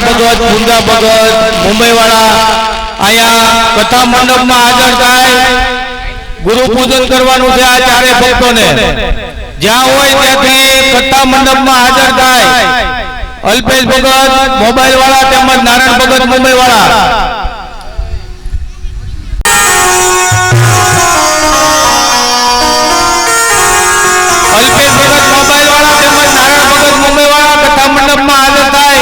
भगत मुंजा भगत मुंबई वाला आया कथा मंडप में हाजर थाय गुरु पूजन करवानुं छे। आ चारे भक्तों ने ज्यां होय त्याथी कथा मंडप में हाजर थाय। अल्पेश भगत मोबाइल वाला तेमज नारायण भगत मुंबई वाला अल्पेश भगत मोबाइल वाला तेमज नारायण भगत मुंबई वाला कथा मंडप में हाजर थाय।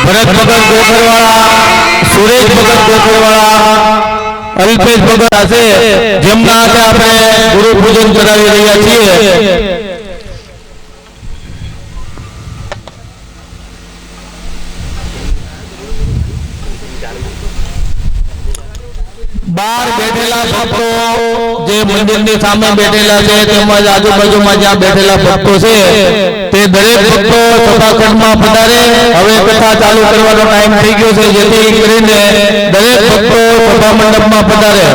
भरत भगत गोखरवाड़ा, सुरेश भगत गोखरवाड़ा, अल्पेश भगत आसे जेमना हाथे आपणे गुरु पूजन करावी रह्या छीए। બહાર બેઠેલા ભક્તો જે મંદિરની સામે બેઠેલા છે તેમજ આજુબાજુમાં જ્યાં બેઠેલા ભક્તો છે તે દરેક ભક્તો સભાખંડમાં પધારે. હવે કથા ચાલુ કરવાનો ટાઈમ થઈ ગયો છે, જેથી કરીને દરેક ભક્તો સભા મંડપમાં પધારે.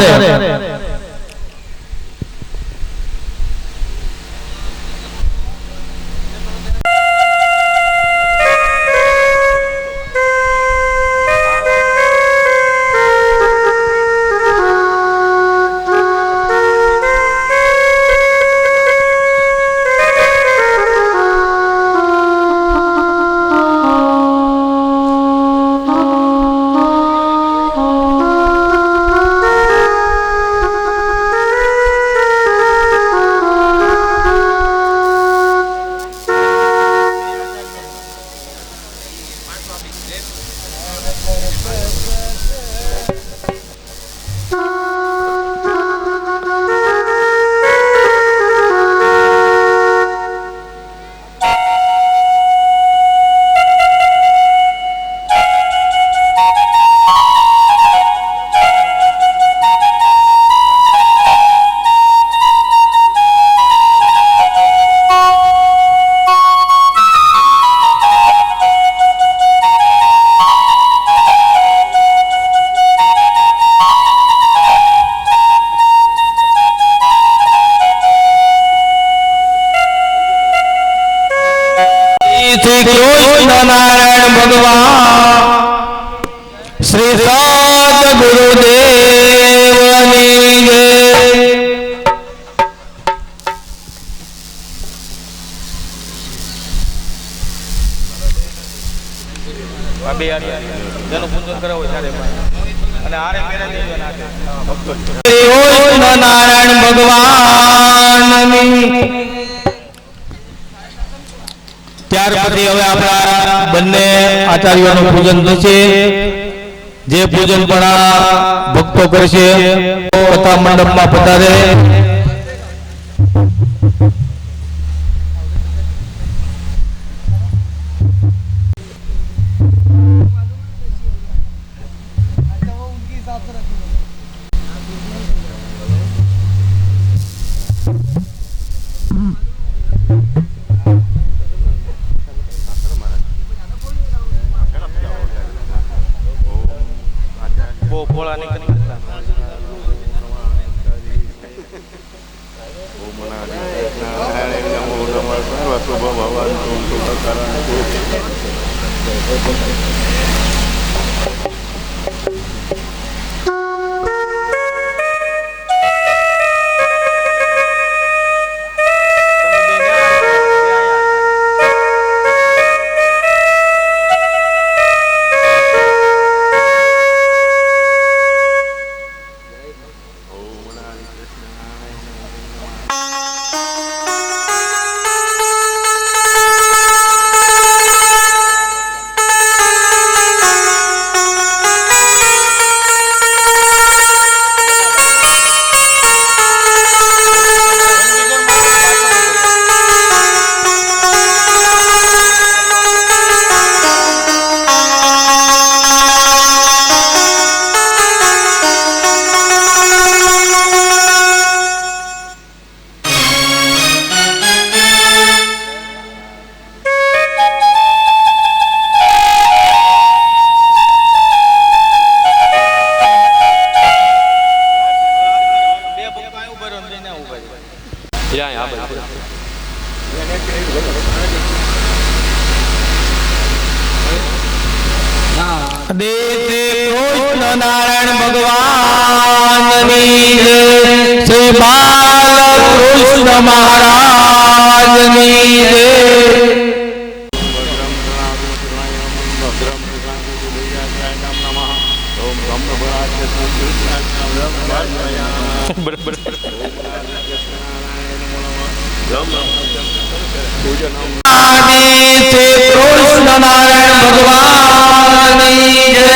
નારાયણ ભગવાન શ્રી સત ગુરુદેવની જય. નારાયણ ભગવાન. ત્યાર પછી હવે આપણા બંને આચાર્યોનું પૂજન થશે. જે પૂજન પણ આ ભક્તો કરશે કથા મંડપમાં પધારે. નારાયણ ભગવાનની જય. શ્રી બાલકૃષ્ણ મહારાજની જય. કૃષ્ણ નારાયણ ભગવાનની જય.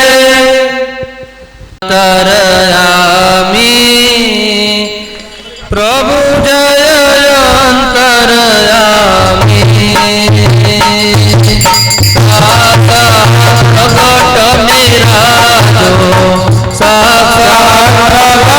અંતરયામી પ્રભુ જય અંતરયામી. પ્રગટ મેરા જો સાક્ષાત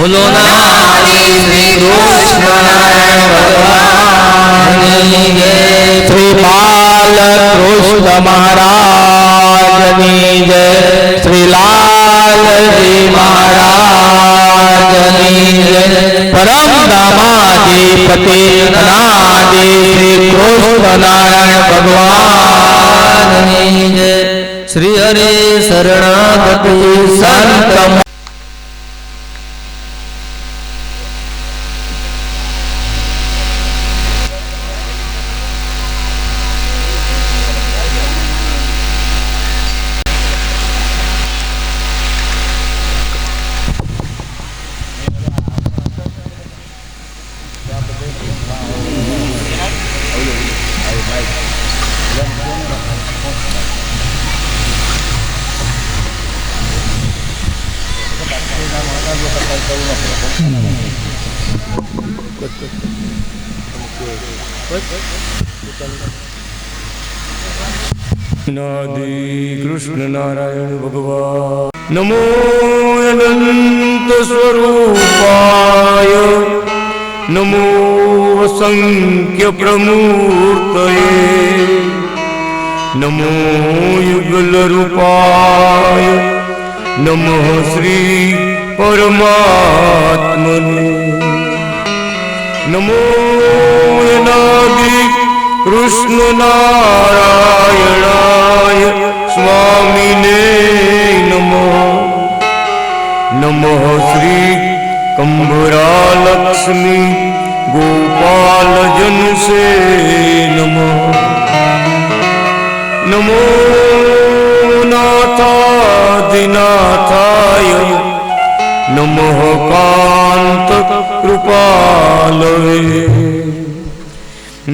बोलो ना श्री कृष्ण भगवान श्री बाल कृष्ण महाराज जय श्री लाल जी महाराज जय परम दामाधिपति अनादि श्री कृष्ण नारायण भगवान जय श्री हरि शरणागति संत नादि कृष्ण नारायण भगवान नमो अनंत स्वरूपाय नमो असंख्य प्रमूर्तये नमो युगल रूपाय नमः श्री परमात्मने नमो अनादि कृष्ण नारायणाय स्वामिने नमः नमः श्री कंभरालक्ष्मी गोपाल जन से नमः नमो नाथादिनाथाय नमः कांत कृपालवे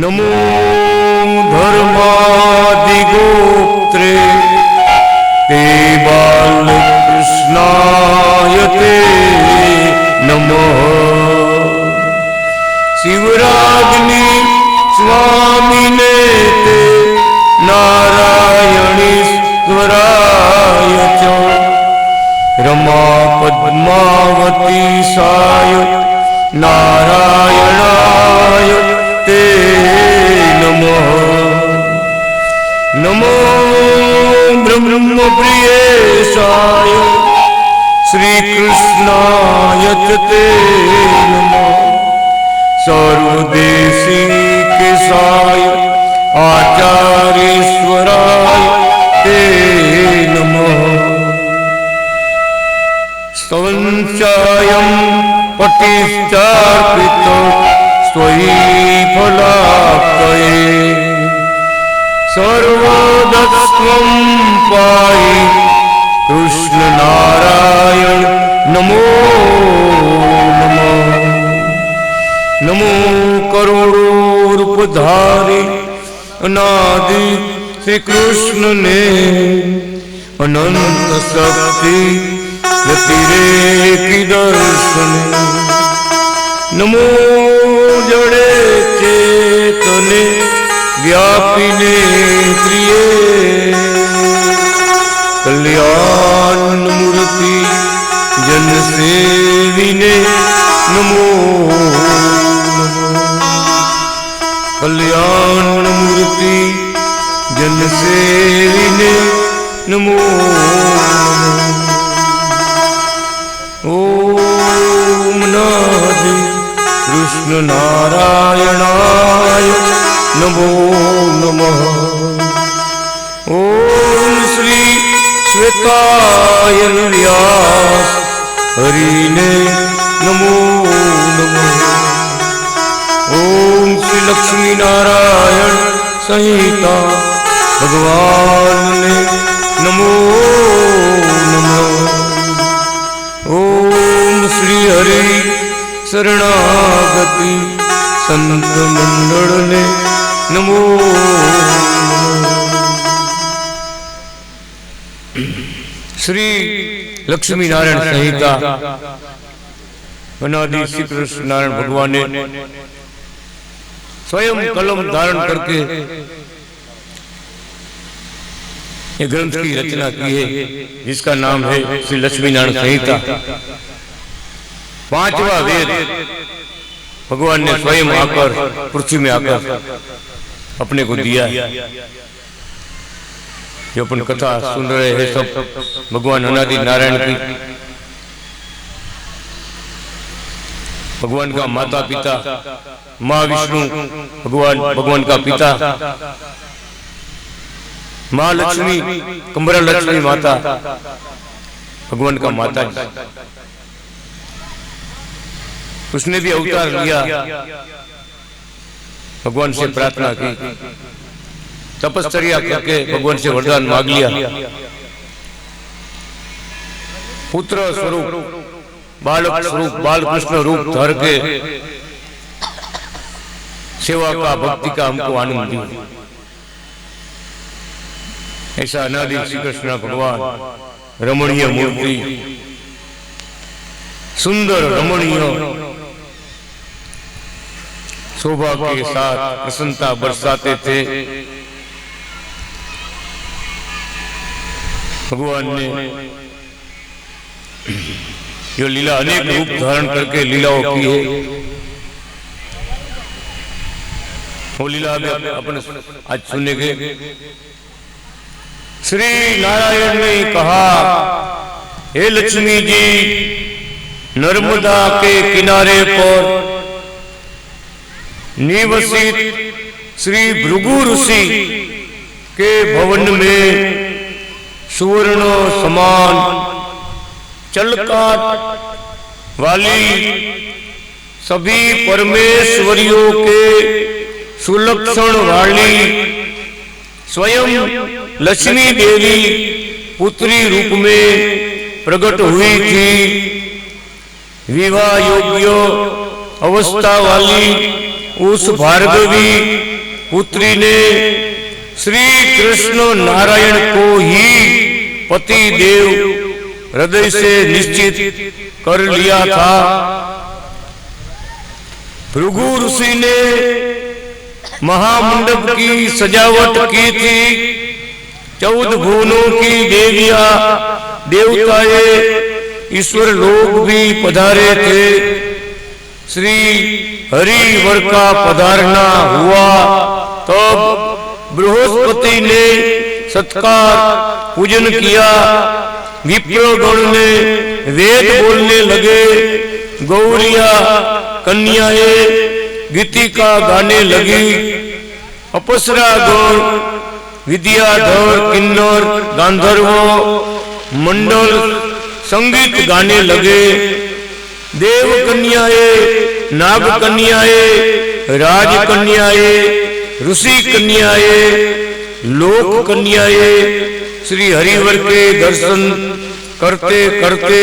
नमो धर्मादिगोत्रे ते बालकृष्णाय ते नमः शिवराग्नि स्वामिने ते नारायणीश्वराय च रमा पद्मावती साय नारायणाय ते नमः नमो ब्रह्म प्रियेशाय श्रीकृष्णाय ते नमः सर्वदेशिकेशाय आचार्येश्वराय ते नमः। स्तवंचायं पटिश्चार्पितो स्वयि फलाप्तये सर्वदस्त्वं पाहि कृष्ण नारायण नमो नमः। नमो करोड़ो रूपधारी अनादि श्री कृष्ण ने अनंत शक्ति व्यतिरेकी दर्शन। नमो जड़े चेतने व्यापिने प्रिये कल्याण मूर्ति जन सेविने नमो कल्याण मूर्ति जन सेविने नमो। ओम नादि कृष्ण नारायणाय नमो नमः। ओम श्री श्वेतायन व्यास हरिने नमो नमः। ओम श्री लक्ष्मी नारायण संहिता भगवान ने नमो नमः। ओम श्री हरि शरणागति संत मंडल ने नमो नमः। श्री लक्ष्मी नारायण संहिता अनादि श्री कृष्ण नारायण भगवान ने स्वयं कलम धारण करके ये ग्रंथ की रचना की है, जिसका नाम है श्री लक्ष्मी नारायण संहिता। 5वां वेद भगवान ने स्वयं आकर पृथ्वी में आकर अपने को दिया। जो अपन कथा सुन रहे हैं सब भगवान अनादि नारायण की, भगवान का माता पिता माँ विष्णु भगवान का पिता, माँ लक्ष्मी कमरा लक्ष्मी माता भगवान का माता जी। उसने भी अवतार लिया, भगवान से प्रार्थना की, तपश्चर्या करके भगवान से वरदान मांग लिया। पुत्र स्वरूप बालक स्वरूप बालकृष्ण रूप धर के सेवा का भक्ति का हमको आनंद दिया। ऐसा अनादि श्री कृष्ण भगवान रमणीय मूर्ति, सुंदर रमणीय शोभा के साथ प्रसन्नता बरसाते थे। भगवान ने जो लीला अनेक रूप धारण करके लीलाओं की है, वो लीला अपने आज सुनेंगे। श्री नारायण ने कहा, हे लक्ष्मी जी, नर्मदा के किनारे पर निवसित श्री भृगु ऋषि के भवन में सुवर्ण समान चलकाट वाली सभी परमेश्वरियों के सुलक्षण वाली स्वयं लक्ष्मी देवी पुत्री रूप में प्रकट हुई थी। विवाह योग्य अवस्था वाली उस भार्गवी पुत्री ने श्री कृष्ण नारायण को ही पति देव हृदय से निश्चित कर लिया था। भृगु ऋषि ने महामंडप की सजावट की थी। 14 भुवनों की देवियां देवताएं ईश्वर लोग भी पधारे थे। श्री हरिवर का पधारना हुआ तब बृहस्पति ने सत्कार पूजन किया। विप्रगण ने वेद बोलने लगे, गौरिया कन्याएं गीतिका गाने लगी अपसरा गौर विद्याधर किन्नर गांधर्वो मंडल संगीत गाने लगे। देव कन्याए, नाग कन्याए, राज कन्याए, ऋषि कन्याए, लोक कन्याए श्री हरिवर के दर्शन करते करते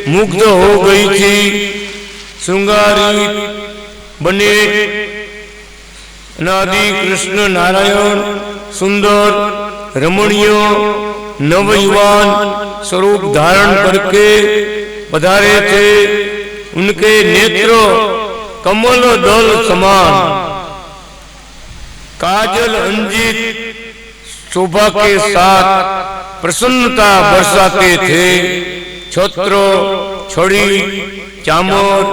मुग्ध हो गई थी। श्रृंगारी बने अनादि कृष्ण नारायण सुंदर रमणीय नवयुवान स्वरूप धारण करके पधारे थे। उनके नेत्र कमल दल समान काजल अंजित शोभा के साथ प्रसन्नता बरसाते थे। छत्र छड़ी चामर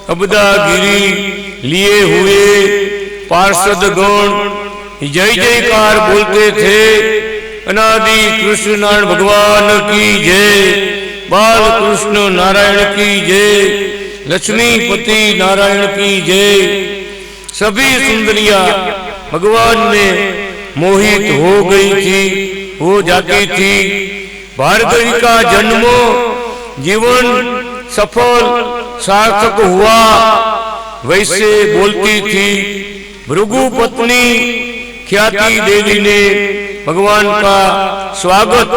अबदागिरी लिए हुए पार्षद गण जय जयकार बोलते थे। अनादि कृष्ण नारायण भगवान की जय, बाल कृष्ण नारायण की जय, लक्ष्मीपति नारायण की जय। सभी सुंदरियां भगवान में मोहित हो गई थी, हो जाती थी। भार्गवी का जन्म जीवन सफल सार्थक हुआ वैसे बोलती थी। भृगु पत्नी ख्याति देवी ने भगवान का स्वागत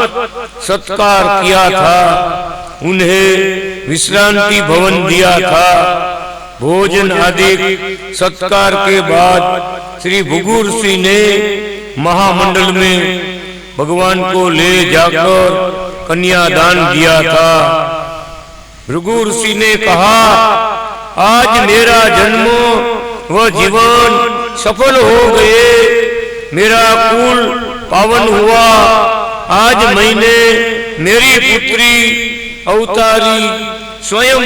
सत्कार किया था, उन्हें विश्रांति भवन दिया था। भोजन आदि सत्कार के बाद श्री भृगु ऋषि ने महामंडल में भगवान को ले जाकर कन्यादान दिया था। भृगु ऋषि ने कहा, आज मेरा जन्म व जीवन सफल हो गए, मेरा कुल पावन हुआ। आज मैंने मेरी पुत्री अवतारी स्वयं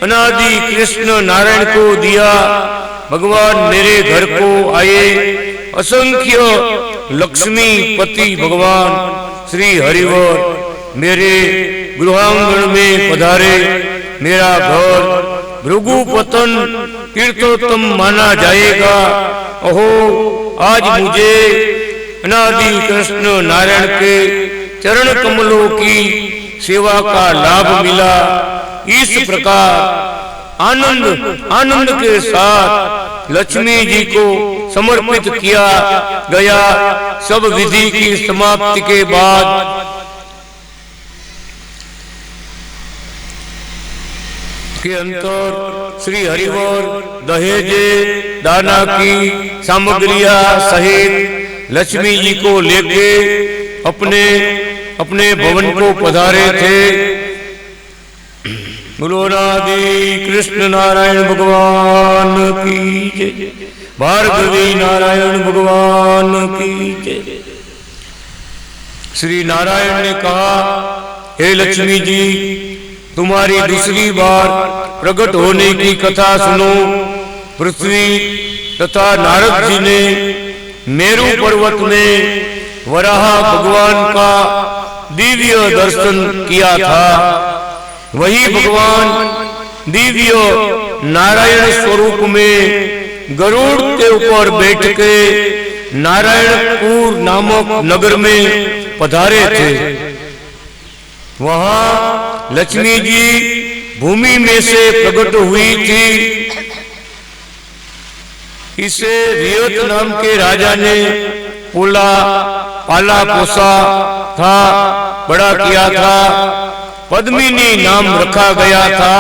अनादि कृष्ण नारायण को दिया। भगवान मेरे घर को आए। असंख्य लक्ष्मी पति भगवान श्री हरिवर मेरे गृहांगण में पधारे। मेरा घर भृगुपतन तीर्थोत्तम माना जाएगा। अहो, आज मुझे अनादि कृष्ण नारायण के चरण कमलों की सेवा का लाभ मिला। इस प्रकार आनंद के साथ लक्ष्मी जी को समर्पित किया गया। सब विधि की समाप्ति के बाद के अंतर श्री हरिवर दहेजे दाना की सामग्रियां सहित लक्ष्मी जी को लेके अपने भवन को पधारे थे। बोलो अनादि कृष्ण नारायण भगवान की जय, भार्गवी नारायण भगवान की जय। श्री नारायण ने कहा, हे लक्ष्मी जी, तुम्हारी दूसरी बार प्रकट होने की कथा सुनो। पृथ्वी तथा नारद जी ने मेरू पर्वत में वराह भगवान का दिव्य दर्शन किया था। वही भगवान दिव्य नारायण स्वरूप में गरुड़ के ऊपर बैठ के नारायणपुर नामक नगर में पधारे थे। वहां लक्ष्मी जी भूमि में से प्रकट हुई थी। इसे रियत नाम के राजा ने पाला पोसा था, बड़ा किया था। पद्मिनी नाम रखा गया था।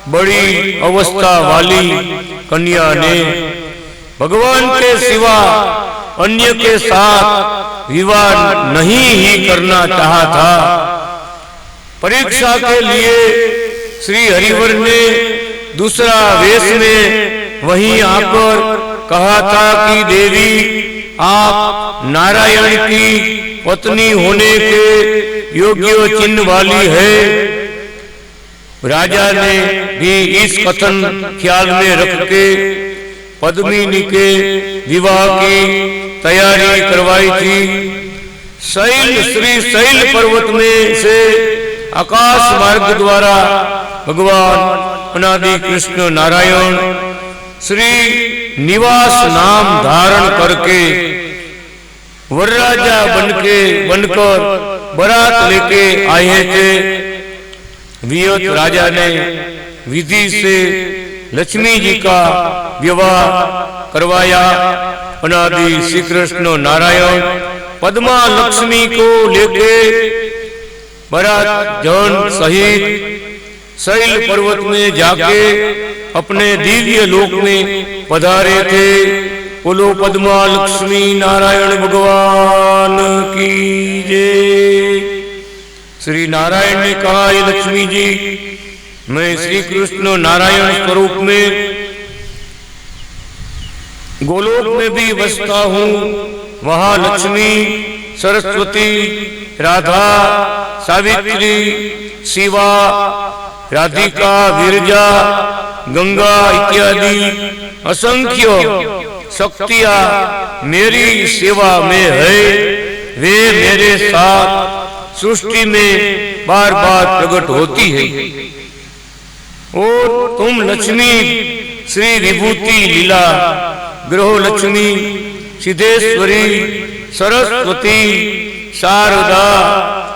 बड़ी अवस्था वाली कन्या ने भगवान के सिवा अन्य के साथ विवाह नहीं ही करना चाहा था। परीक्षा के लिए श्री हरिवर ने दूसरा वेश में वहीं आकर कहा था कि देवी, आप नारायण की पत्नी होने के योग्य चिन्ह वाली है। राजा ने भी इस कथन ख्याल में रख के पद्मिनी के विवाह की तैयारी करवाई थी। श्री शैल पर्वत में से आकाश मार्ग द्वारा भगवान अनादि कृष्ण नारायण श्री निवास नाम धारण करके वरराजा बनकर बारात लेके आए थे। वियत राजा ने विधि से लक्ष्मी जी का विवाह करवाया। अनादि श्री कृष्ण नारायण पद्मा लक्ष्मी को लेके बारात जन सहित शैल पर्वत में जाके अपने दिव्य लोक में पधारे थे। बोलो पद्मा लक्ष्मी नारायण भगवान की जय। श्री नारायण ने कहा, ये लक्ष्मी जी, मैं श्री कृष्ण नारायण स्वरूप में गोलोक में भी बसता हूँ। वहाँ लक्ष्मी, सरस्वती, राधा, सावित्री, शिवा, राधिका, विरजा, गंगा इत्यादि असंख्य शक्तियां मेरी सेवा में है। वे मेरे साथ सृष्टि में बार बार प्रकट होती है। और तुम लक्ष्मी श्री विभूति लीला ग्रह लक्ष्मी, सिद्धेश्वरी, सरस्वती, शारदा,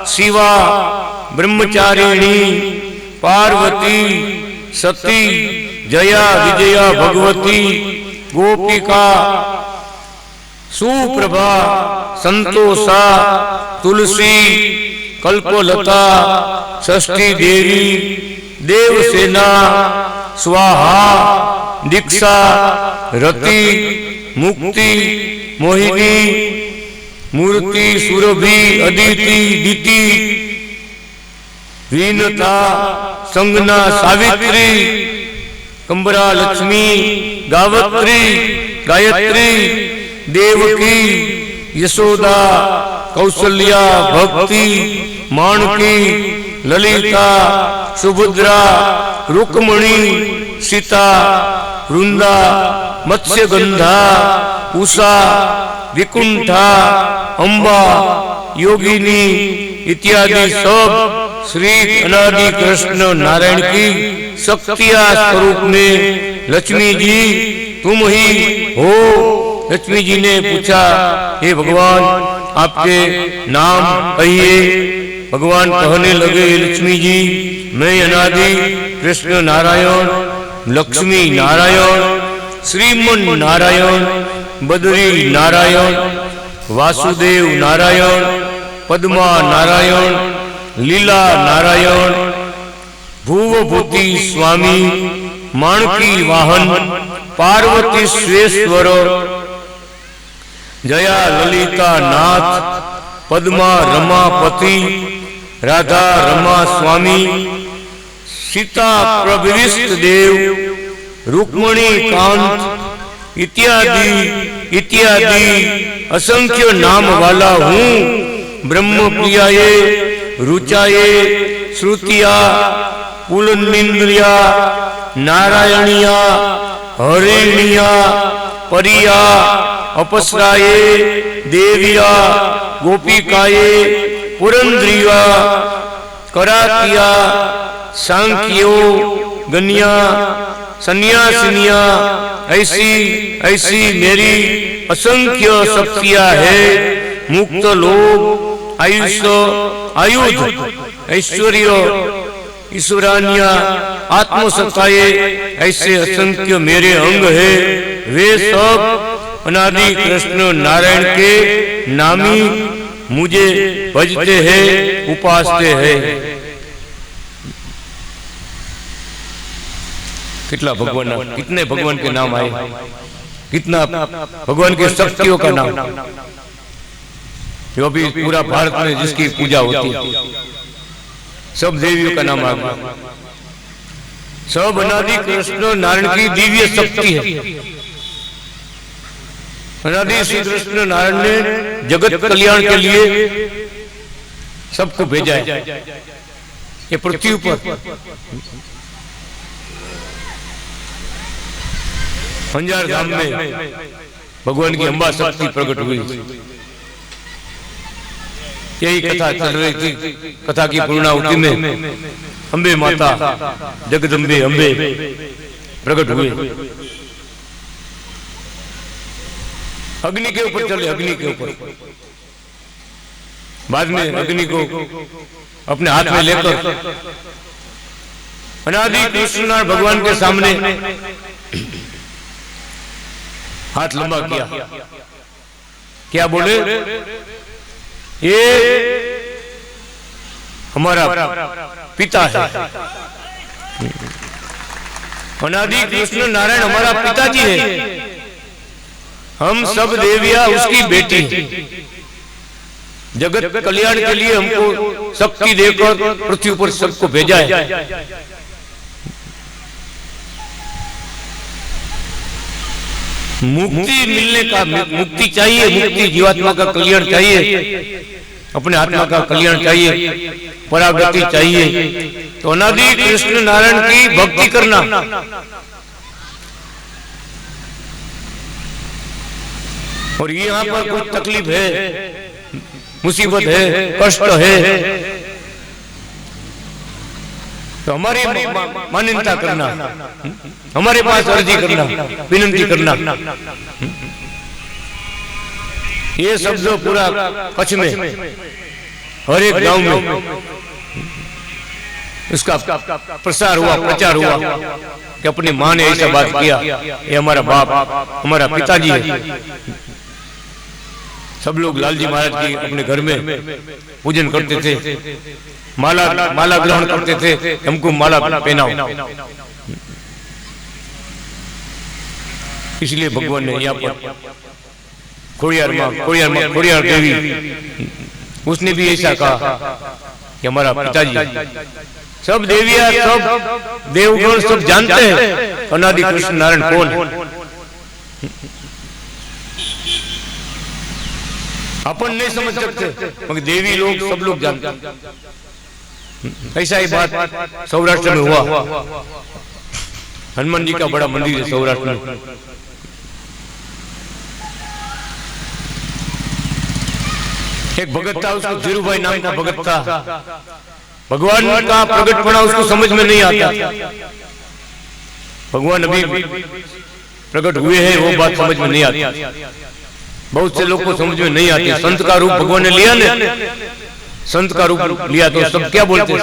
शिवा, ब्रह्मचारिणी, पार्वती, सती, जया, विजया, भगवती, गोपिका, सुप्रभा, संतोषा, तुलसी, कल्पलता, षष्ठी देवी, देवसेना, स्वाहा, दीक्षा, रति, मुक्ति, मोहिनी, मूर्ति, सुरभि, अदिति, दिति, वीनता, संगना, सावित्री, कंबरा, लक्ष्मी, गावत्री, गायत्री, देवकी, यशोदा, कौशल्या, भक्ति, माणकी, ललिता, सुभद्रा, रुक्मणी, सीता, वृंदा, मत्स्यगंधा, उषा, विकुंठा, अम्बा, योगिनी इत्यादि सब श्री अनादि कृष्ण नारायण की शक्तियां स्वरूप में लक्ष्मी जी तुम ही हो। लक्ष्मी जी ने पूछा, हे भगवान, आपके नाम कहिए। भगवान कहने लगे, लक्ष्मी जी, मैं अनादि कृष्ण नारायण, लक्ष्मी नारायण, श्रीमन नारायण, बद्री नारायण, वासुदेव नारायण, पद्मा नारायण, लीला नारायण, भूवभूति स्वामी, माणकी वाहन, पार्वती श्वेश्वर, जया ललिता नाथ, पद्मा रमापति, राधा रमा स्वामी, सीता प्रविष्ट देव, रुक्मणी कांत इत्यादि इत्यादि असंख्य नाम वाला हूँ। ब्रह्म प्रियाये, रुचाये, श्रुतिया, पुलनिंद्रिया, नारायणिया, हरिणिया, परिया, अपसराये, देविया, गोपिकाये, पुरंद्रिया, करातिया, सांख्यो, गन्या, सन्यासिनिया, ऐसी ऐसी मेरी असंख्य शक्तियां है। मुक्त लोक, आयुष्य, आयुध, ऐश्वर्य, ईश्वरान्या, आत्मसत्ताये, ऐसे असंख्य मेरे अंग है। वे सब अनादि कृष्ण नारायण के नामी मुझे भजते हैं, उपासते हैं। कितना भगवान, कितने भगवान के नाम आए, कितना भगवान की शक्तियों का नाम, जो भी पूरा भारत में जिसकी पूजा होती है, सब देवियों का नाम आ गया। सब अनादि कृष्ण नारायण की दिव्य शक्ति है। अनादि श्री कृष्ण नारायण ने जगत कल्याण के लिए सबको भेजा है ये पृथ्वी पर। अंजार धाम में भगवान की अम्बा शक्ति प्रकट हुई, यही कथा चल रही थी। कथा की पूर्णाहुति में अम्बे माता, जगदम्बे अम्बे प्रकट हुए। अग्नि के ऊपर चले, अग्नि के ऊपर। बाद में अग्नि को अपने हाथ में लेकर अनादि कृष्ण भगवान के सामने हाथ लंबा किया। क्या बोले? ये हमारा पिता है, अनादि कृष्ण नारायण हमारा पिताजी है, हम सब देविया उसकी बेटी। जगत कल्याण के लिए हमको शक्ति देकर पृथ्वी पर सबको भेजा है। मुक्ति मिलने का, मुक्ति चाहिए, मुक्ति जीवात्मा का कल्याण चाहिए, अपने आत्मा का कल्याण चाहिए, परागति चाहिए, तो अनादि कृष्ण नारायण की भक्ति करना। और यहाँ पर कुछ तकलीफ है, मुसीबत है, कष्ट है, तो हमारी मान्यता करना, हमारे पास अर्जी करना, विनंती करना। ये शब्द पूरा कच्छ में हर एक गांव में इसका प्रसार हुआ, प्रचार हुआ कि अपनी माँ ने ऐसा बात किया, ये हमारा बाप, हमारा पिताजी है। सब लोग लालजी महाराज की अपने घर में पूजन करते थे, माला ग्रहण करते थे, हमको माला पहनाओ। इसलिए भगवान ने यहाँ पर खोड़ियार देवी, उसने भी ऐसा कहा कि हमारा पिताजी। सब देवियां, सब देवगण सब जानते हैं अनादि कृष्ण नारायण कौन है। अपन नहीं समझ सकते, मगर देवी लोग सब लोग जानते हैं। ऐसा ही बात सौराष्ट्र में हुआ। हनुमान जी का बड़ा मंदिर है सौराष्ट्र में। एक भगत था, उसको धीरूभाई नाम का भगत था। भगवान का प्रगटपना उसको समझ में नहीं आता। भगवान अभी प्रकट हुए हैं वो बात समझ में नहीं आती। बहुत से लोग को समझ में नहीं आती। संत का रूप भगवान ने लिया ने, संत का रूप लिया तो सब क्या बोलते हैं?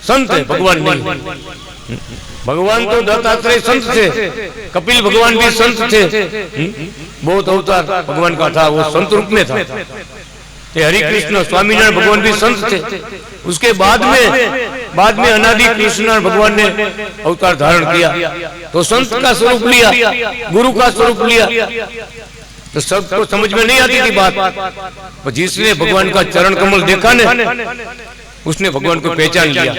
संत है, भगवान नहीं। भगवान तो दत्तात्रेय संत थे, कपिल भगवान भी संत थे, बहुत अवतार भगवान का था, वो संत रूप में था। ये हरि कृष्ण स्वामीनारायण भगवान भी संत थे। उसके बाद में अनादि कृष्ण भगवान ने अवतार धारण किया, तो संत का स्वरूप लिया, गुरु का स्वरूप लिया। तो सबको समझ में नहीं आती थी बात। जिसने भगवान का चरण कमल देखा ने, उसने भगवान को पहचान लिया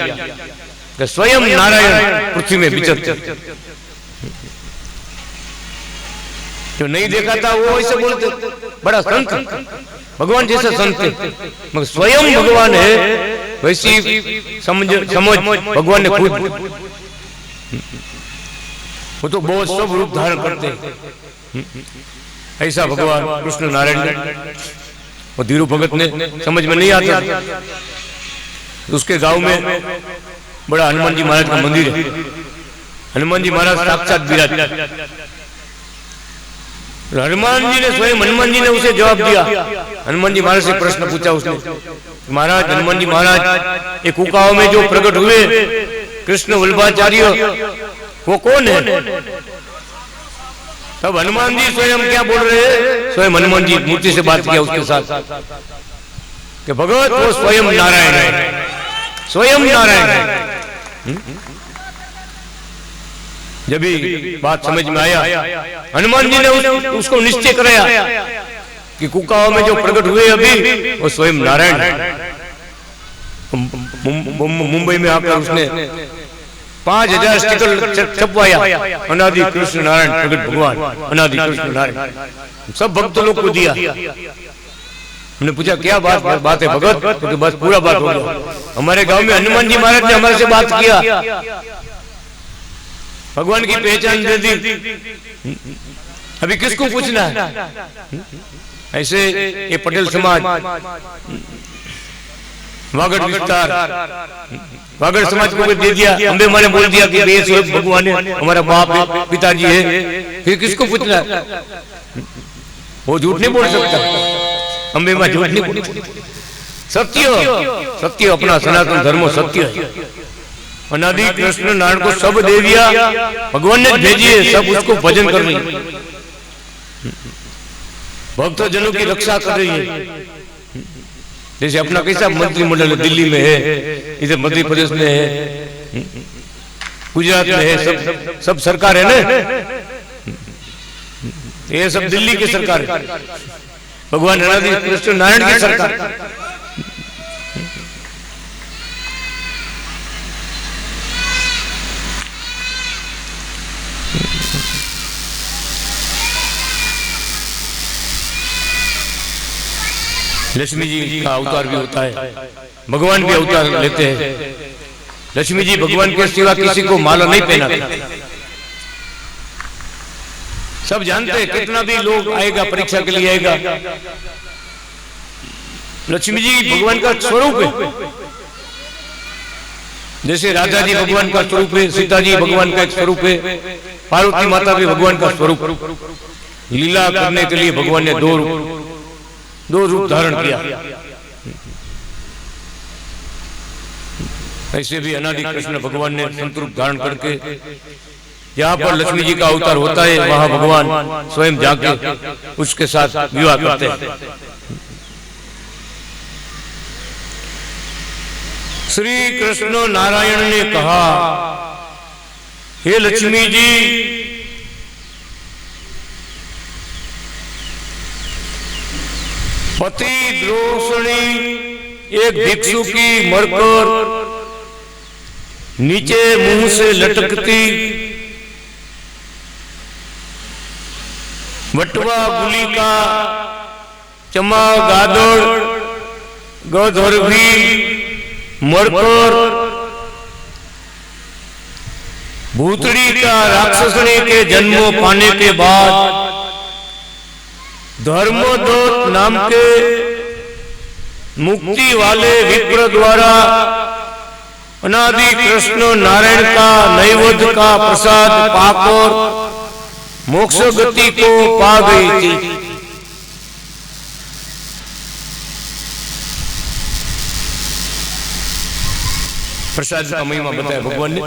कि स्वयं नारायण पृथ्वी में विचरते। जो नहीं देखा था वो ऐसे बोलते बड़ा संत, भगवान जैसा संत थे, मगर स्वयं भगवान है वैसी समझ भगवान ने खुद। वो तो बहुत सब रूप धारण करते, ऐसा भगवान कृष्ण नारायण। वो धीरू भगत ने समझ में नहीं आता। उसके गांव में बड़ा हनुमान जी महाराज का मंदिर है। हनुमान जी महाराज साक्षात विराज। हनुमान जी ने स्वयं, हनुमान जी ने उसे जवाब दिया। हनुमान जी महाराज से प्रश्न पूछा उसने, महाराज हनुमान जी महाराज, ये कुकाओं में जो प्रकट हुए कृष्ण वल्लभाचार्य, वो कौन है? तब हनुमान जी स्वयं क्या बोल रहे हैं? स्वयं हनुमान जी मूर्ति से बात किया उसके साथ कि भगवत वो स्वयं नारायण है, स्वयं नारायण है। जब भी बात समझ में आया, हनुमान जी ने उसको निश्चय कराया कि कुकाओं में जो प्रकट हुए अभी वो स्वयं नारायण है। मुंबई में आकर उसने 5000 स्टिकर छपवाया, अनादि कृष्ण नारायण प्रगट भगवान, अनादि कृष्ण नारायण। सब भक्त लोग को दिया। हमने पूछा क्या बात है भगत? तो बस पूरा बात हो गया। हमारे गांव में हनुमान जी महाराज ने हमारे से बात किया, भगवान की पहचान दे दी। अभी किसको पूछना है? ऐसे ये पटेल समाज, वागड़ विस्तार, वागड़ समाज को भी दे दिया। अम्बे माने बोल दिया कि ये स्वयं भगवान है, हमारा बाप है, पिताजी है। फिर किसको पूछना है? वो झूठ नहीं बोल सकता। अंबे मां झूठ नहीं बोल सकता। सत्य सत्य अपना सनातन धर्म सत्य है। अनादि कृष्ण नारायण को सब दे दिया, भगवान ने भेजी है, सब उसको भजन कर रही है, भक्तजनों की रक्षा कर रही है। जैसे अपना कैसा मंत्रिमंडल दिल्ली में है, इधर मध्य प्रदेश में है, गुजरात में है, सब सरकार है ना, ये सब दिल्ली की सरकार है, भगवान अनादि कृष्ण नारायण की सरकार। लक्ष्मी जी का अवतार भी होता है, भगवान भी अवतार लेते हैं। लक्ष्मी जी भगवान के सिवा किसी को माला नहीं पहनाते। सब जानते हैं कितना भी लोग आएगा परीक्षा के लिए आएगा, लक्ष्मी जी भगवान का स्वरूप है। जैसे राधा जी भगवान का स्वरूप है, सीता जी भगवान का एक स्वरूप है, पार्वती माता भी भगवान का स्वरूप। लीला करने के लिए भगवान ने दो रूप धारण किया। ऐसे भी अनादि कृष्ण भगवान ने संतरूप धारण करके जहाँ पर लक्ष्मी जी का अवतार होता है वहां भगवान स्वयं जाके उसके साथ विवाह करते हैं। श्री कृष्ण नारायण ने कहा, हे लक्ष्मी जी, पति द्रोषणी एक भिक्षु की मरकर नीचे मुंह से लटकती वटवा गुलिका चमा गादड़ गधर्वी मरकर भूतड़ी का राक्षसनी के जन्म पाने के बाद धर्मदूत नाम के मुक्ति वाले विप्र द्वारा अनादि कृष्ण नारायण का नैवेद्य का प्रसाद पाकर मोक्ष गति को पा गई थी। प्रसाद का महिमा बताया भगवान ने।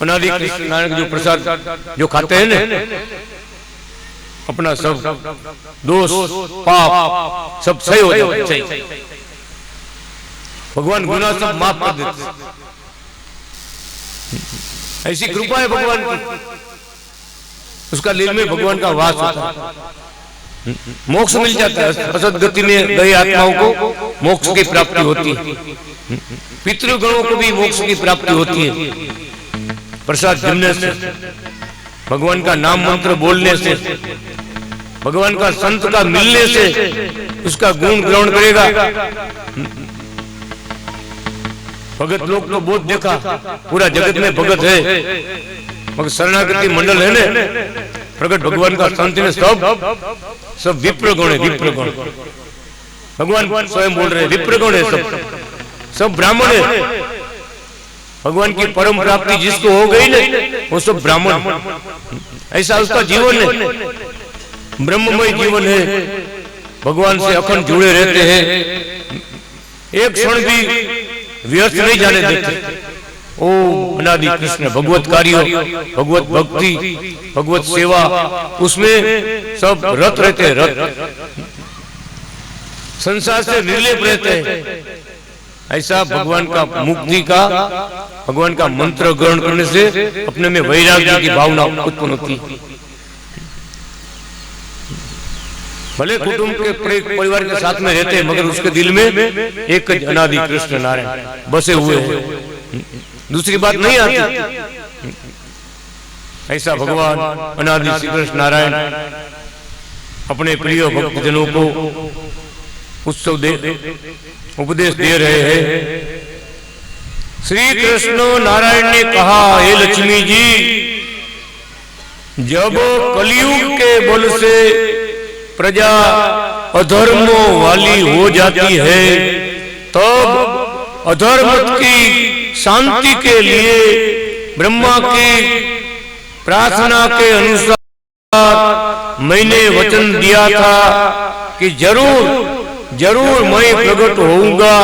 अनादि कृष्ण नारायण जो प्रसाद जो खाते हैं ना, अपना सब दोष पाप सब सही हो जाता है, भगवान गुनाह सब माफ कर देते। ऐसी कृपा है भगवान की, उसका लील में भगवान का वास होता है, मोक्ष मिल जाता है। असद गति में गई आत्माओं को मोक्ष की प्राप्ति होती है, पितृगणों को भी मोक्ष की प्राप्ति होती है। प्रसाद जमने से, भगवान का नाम मंत्र बोलने से, भगवान का संत का मिलने से, उसका गुण ग्रहण करेगा। भगत लोग तो बहुत देखा, पूरा जगत में भगत है, मगर शरणागति मंडल है ने, प्रगट भगवान का संत ने सब विप्रगुण है, विप्रगुण। भगवान स्वयं बोल रहे विप्रगुण है, सब ब्राह्मण है। भगवान की परम प्राप्ति जिसको हो गई ना, वो सब ब्राह्मण। ऐसा उसका जीवन है, ब्रह्ममय जीवन है, भगवान से अखंड जुड़े रहते हैं, एक क्षण भी व्यर्थ नहीं जाने देते। ओ अनादि कृष्ण भगवत कार्य, भगवत भक्ति, भगवत सेवा, उसमें सब रत रहते हैं, रत संसार से निर्लेप रहते हैं। ऐसा भगवान का मुक्ति का, भगवान का मंत्र ग्रहण करने से अपने में वैराग्य की भावना उत्पन्न होती है। भले कुटुंब के परिवार के साथ में रहते हैं, मगर उसके दिल में एक अनादि कृष्ण नारायण बसे हुए हैं, दूसरी बात नहीं आती। ऐसा भगवान अनादि श्री कृष्ण नारायण अपने प्रिय भक्तजनों को उपदेश दे रहे हैं। श्री कृष्ण नारायण ने कहा, हे लक्ष्मी जी, जब कलयुग के बल से प्रजा अधर्मों वाली हो जाती है, तब अधर्म की शांति के लिए ब्रह्मा की प्रार्थना के अनुसार मैंने वचन दिया था कि जरूर जरूर मैं प्रकट होऊंगा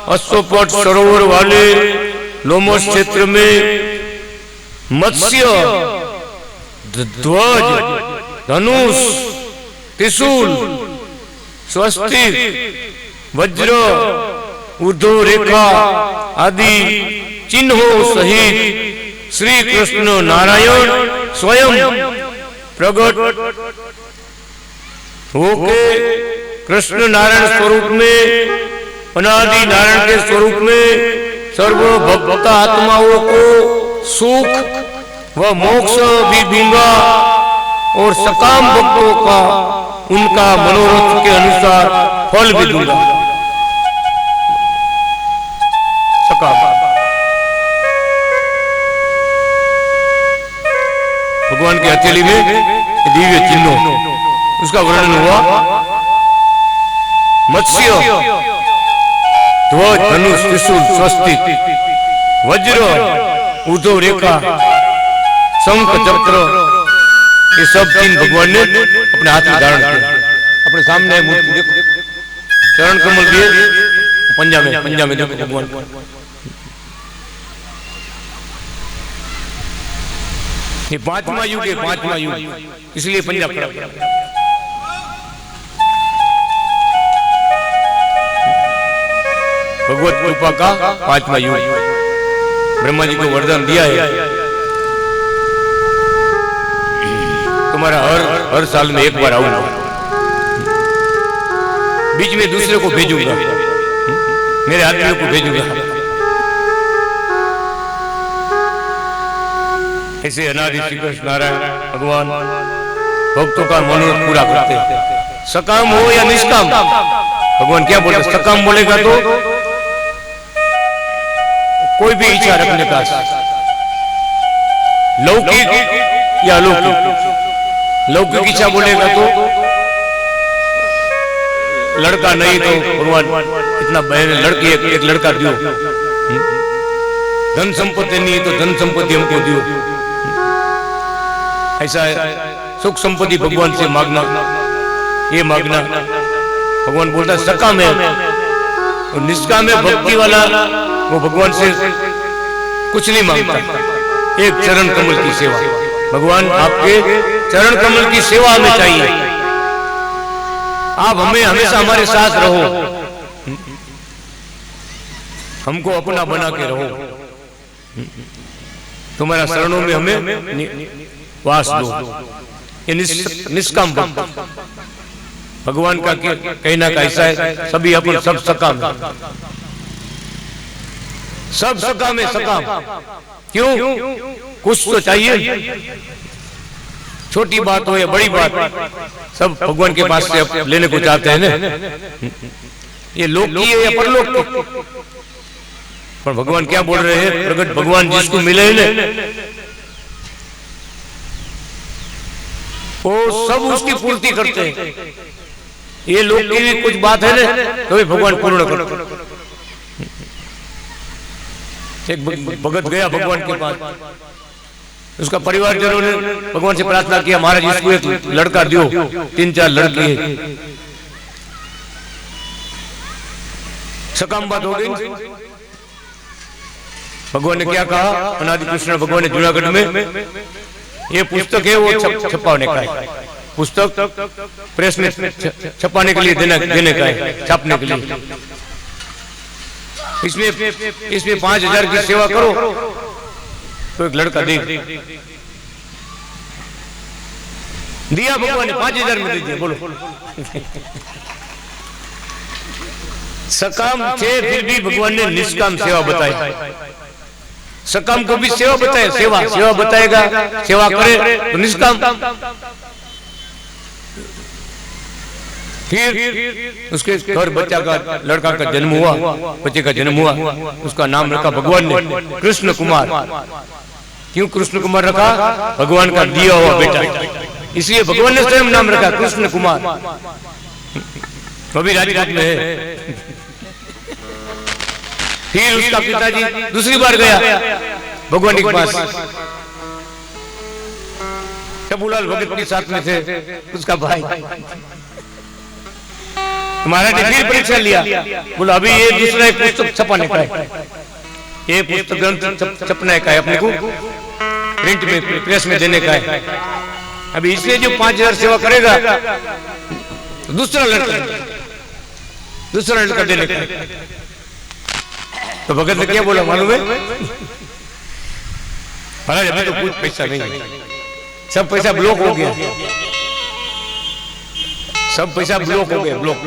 अश्वपट सरोवर वाले लोमस क्षेत्र में। मत्स्य, ध्वज, धनुष, त्रिशूल, स्वस्तिक, वज्र, ऊर्ध्व रेखा आदि चिन्हों सहित श्री कृष्ण नारायण स्वयं प्रकट होके कृष्ण नारायण स्वरूप में, अनादि नारायण के स्वरूप में सर्व भक्त आत्माओं को सुख व मोक्ष भी दूंगा और सकाम भक्तों का उनका मनोरथ के अनुसार फल भी दूंगा। सकाम भगवान की हथेली में दिव्य चिन्हों, उसका वर्णन हुआ। मत्स्य, ध्वज, धनुष, त्रिशूल, स्वस्तिक, वज्र, ऊर्ध्व रेखा, शंख, चक्र, ये सब तीन भगवान ने अपने हाथ में धारण किया। अपने सामने मूर्ति देखो, चरण कमल दिए, पंजा में देखो भगवान। ये पांचवा युग है, पांचवा युग, इसलिए पंजाब खड़ा किया। भगवत कृपा का पांचवा युग, ब्रह्मा जी को वरदान दिया है तुम्हारा हर साल में एक बार आऊंगा, बीच में दूसरे को भेजूंगा, मेरे आदमियों को भेजूंगा। ऐसे अनादि श्री कृष्ण नारायण भगवान भक्तों का मनोरथ पूरा करते हैं, सकाम हो या निष्काम। भगवान क्या बोलते, सकाम बोलेगा तो कोई भी इच्छा रखने का, लौकिक या अलौकिक। लौकिक इच्छा बोलेगा तो लड़का नहीं तो भगवान इतना बहन लड़की एक लड़का दियो, धन संपत्ति नहीं है तो धन संपत्ति हमको दियो। ऐसा है, सुख संपत्ति भगवान से मांगना, ये मांगना। भगवान बोलता है सकाम है और निष्काम है भक्ति वाला, वो भगवान से कुछ नहीं मांगता, एक चरण कमल की सेवा। भगवान आपके चरण कमल की सेवा हमें चाहिए, आप हमें हमेशा हमारे साथ रहो, हमको अपना बना के रहो, तुम्हारा शरणों में हमें वास दो। ये निष्काम भक्त भगवान का कहना का ऐसा है, सभी अपन सब सकाम है, सब सकाम है, सकाम। क्यों? कुछ तो चाहिए, छोटी बात हो या बड़ी बात, सब भगवान के पास से लेने को चाहते हैं ना। ये लोकी है या परलोक, पर भगवान क्या बोल रहे हैं, प्रगट भगवान जिसको मिले ना वो सब उसकी पूर्ति करते हैं। ये लोग की भी कुछ बात है ना तो भी भगवान पूर्ण करते। एक भगत गया भगवान के पास, उसका परिवारजनों ने भगवान से प्रार्थना किया, महाराज इसको एक लड़का दियो, 3-4 लड़की है। सकाम बात हो गई। भगवान ने क्या कहा, अनादि कृष्ण भगवान ने जूनागढ़ में ये पुस्तक है वो छपाने का है, पुस्तक प्रेस में छपाने के लिए देने का है, छापने के लिए। इसमें 5,000 की सेवा करो तो एक लड़का दे दिया। भगवान ने 5,000 में दे दिया। बोलो सकाम थे फिर भी भगवान ने निष्काम सेवा बताई। सकाम को भी सेवा बताए, सेवा बताएगा, सेवा करे तो निष्काम। फिर उसके घर बच्चा का लड़का का जन्म हुआ, बच्चे का जन्म हुआ, उसका नाम रखा भगवान ने कृष्ण कुमार। क्यों कृष्ण कुमार रखा? भगवान का दिया हुआ बेटा, इसलिए भगवान ने स्वयं नाम रखा कृष्ण कुमार। अभी राजकोट में है। फिर उसका पिताजी दूसरी बार गया भगवान के पास, शंभूलाल भगत के साथ में थे, उसका भाई। महाराज ने फिर परीक्षा लिया, बोला अभी ये दूसरा एक पुस्तक छपाने का है, ये पुस्तक ग्रंथ छपने का है, अपने को प्रिंट में प्रेस में देने का है। अभी इसलिए जो 5000 सेवा करेगा तो दूसरा लड़का देने का है। तो भगत ने क्या बोला मालूम है? महाराज अभी तो कुछ पैसा नहीं है, सब पैसा ब्लॉक हो गया, सब पैसा ब्लॉक हो गया, ब्लॉक।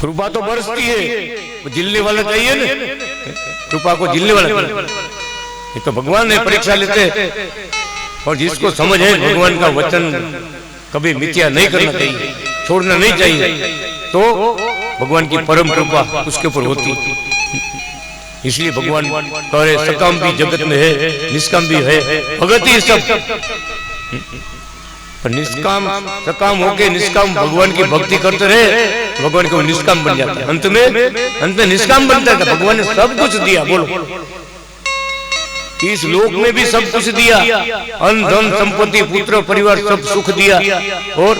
कृपा तो बरसती है, झिलने वाला चाहिए ना, कृपा को झिलने वाला चाहिए। ये तो भगवान ने परीक्षा लेते, और जिसको समझ है भगवान का वचन कभी मिथ्या नहीं करना चाहिए, छोड़ना नहीं चाहिए, तो भगवान की परम कृपा उसके ऊपर होती। इसलिए भगवान कह रहे सकाम भी जगत में है, निष्काम भी है, भगत ही सब। पर निष्काम सकाम होके निष्काम भगवान की भक्ति करते रहे, भगवान को निष्काम बन जाता है। अंत में निष्काम बनता है। भगवान ने सब कुछ दिया, बोलो इस लोक में भी सब कुछ दिया, अन्न धन संपत्ति पुत्र परिवार सब सुख दिया, और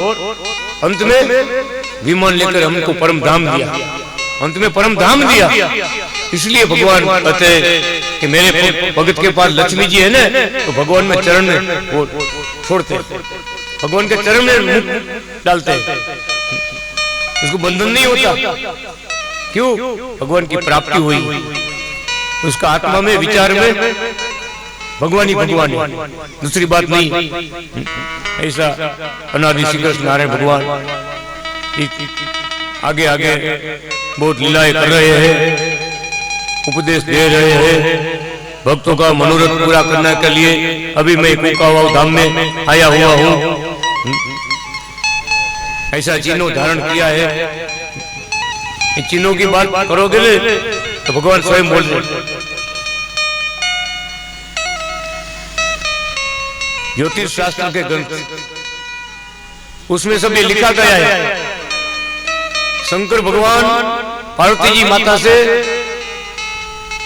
अंत में विमान लेकर हमको परम धाम दिया, अंत में परम धाम दिया। इसलिए भगवान कहते हैं कि मेरे भगत के पास लक्ष्मी जी है ना, तो भगवान में चरण में वो छोड़ते, भगवान के चरण में मुख डालते हैं, उसको बंधन नहीं होता। क्यों? भगवान की प्राप्ति हुई, उसका आत्मा में विचार में भगवान ही भगवान है, दूसरी बात नहीं। ऐसा अनादि श्री कृष्ण नारायण भगवान आगे आगे बहुत लीलाएं कर रहे हैं, उपदेश दे रहे हैं भक्तों का मनोरथ पूरा करने के लिए। अभी मैं कुकावाव धाम में आया हुआ हूँ, ऐसा चिन्हों धारण किया है। इन चिन्हों की बात करोगे ना तो भगवान स्वयं बोल रहे, ज्योतिष शास्त्र के ग्रंथ उसमें सब ये लिखा गया है। शंकर भगवान पार्वती जी माता से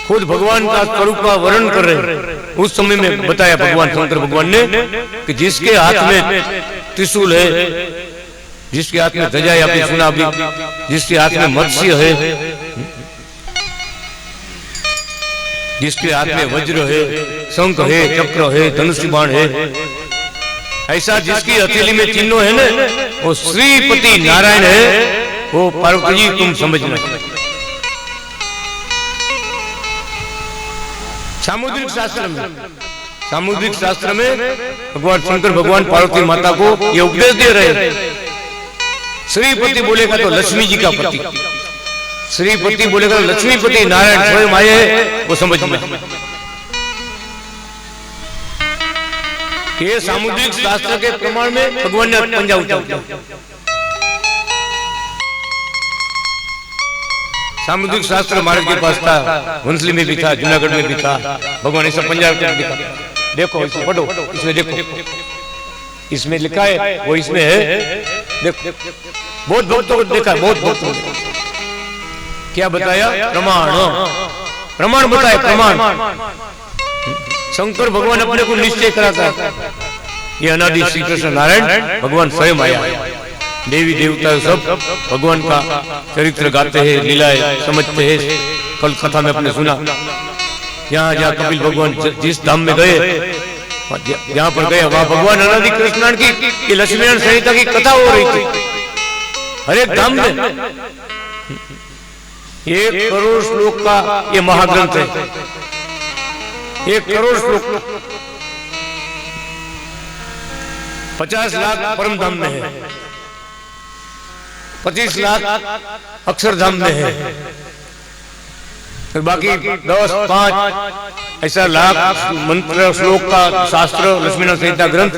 खुद भगवान का स्वरूप का वर्णन कर रहे हैं। उस समय में बताया भगवान शंकर भगवान ने कि जिसके हाथ में त्रिशूल है, जिसके हाथ में ध्वजा, आपने सुना भी, जिसके हाथ में मत्स्य है, जिसके हाथ में वज्र है, शंख है, चक्र है, धनुष बाण है, ऐसा जिसकी हथेली में चिन्ह है ना, वो श्रीपति नारायण है। वो पार्वती जी तुम समझना। सामुद्रिक शास्त्र में भगवान शंकर भगवान पार्वती माता को ये उपदेश दे रहे हैं। श्रीपति बोलेगा तो लक्ष्मी जी का पति, श्रीपति बोलेगा तो लक्ष्मीपति नारायण स्वयं आए हैं, वो समझना। ये सामुद्रिक शास्त्र के प्रमाण में भगवान ने पंजा उठाया। सामुद्रिक शास्त्र महाराज के पास था, वंसली में भी था, जूनागढ़ में भी था। भगवान ने सब पंजाब में लिखा। देखो इसे पढ़ो, इसमें देखो, इसमें लिखा है, वो इसमें है। देखो बहुत भक्तों को देखा, बहुत भक्तों को क्या बताया? प्रमाण, प्रमाण बताया, प्रमाण। शंकर भगवान अपने को निश्चय कराता है। ये अनादि श्री कृष्ण नारायण भगवान स्वयं आया। देवी देवता सब भगवान का चरित्र गाते हैं, लीलाएं समझते हैं। कल कथा में अपने सुना, यहाँ जहाँ कपिल भगवान जिस धाम में गए, जहाँ पर गए वहाँ भगवान अनादि कृष्ण की लक्ष्मीनारायण संहिता की कथा हो रही थी। हर एक धाम में 1 करोड़ श्लोक का ये महाग्रंथ है। 1 करोड़ श्लोक, 50 लाख परम धाम में है, 25 लाख अक्षरधाम में है, फिर बाकी 10, 5 ऐसा लाख मंत्र श्लोक का शास्त्र लक्ष्मीनारायण संहिता ग्रंथ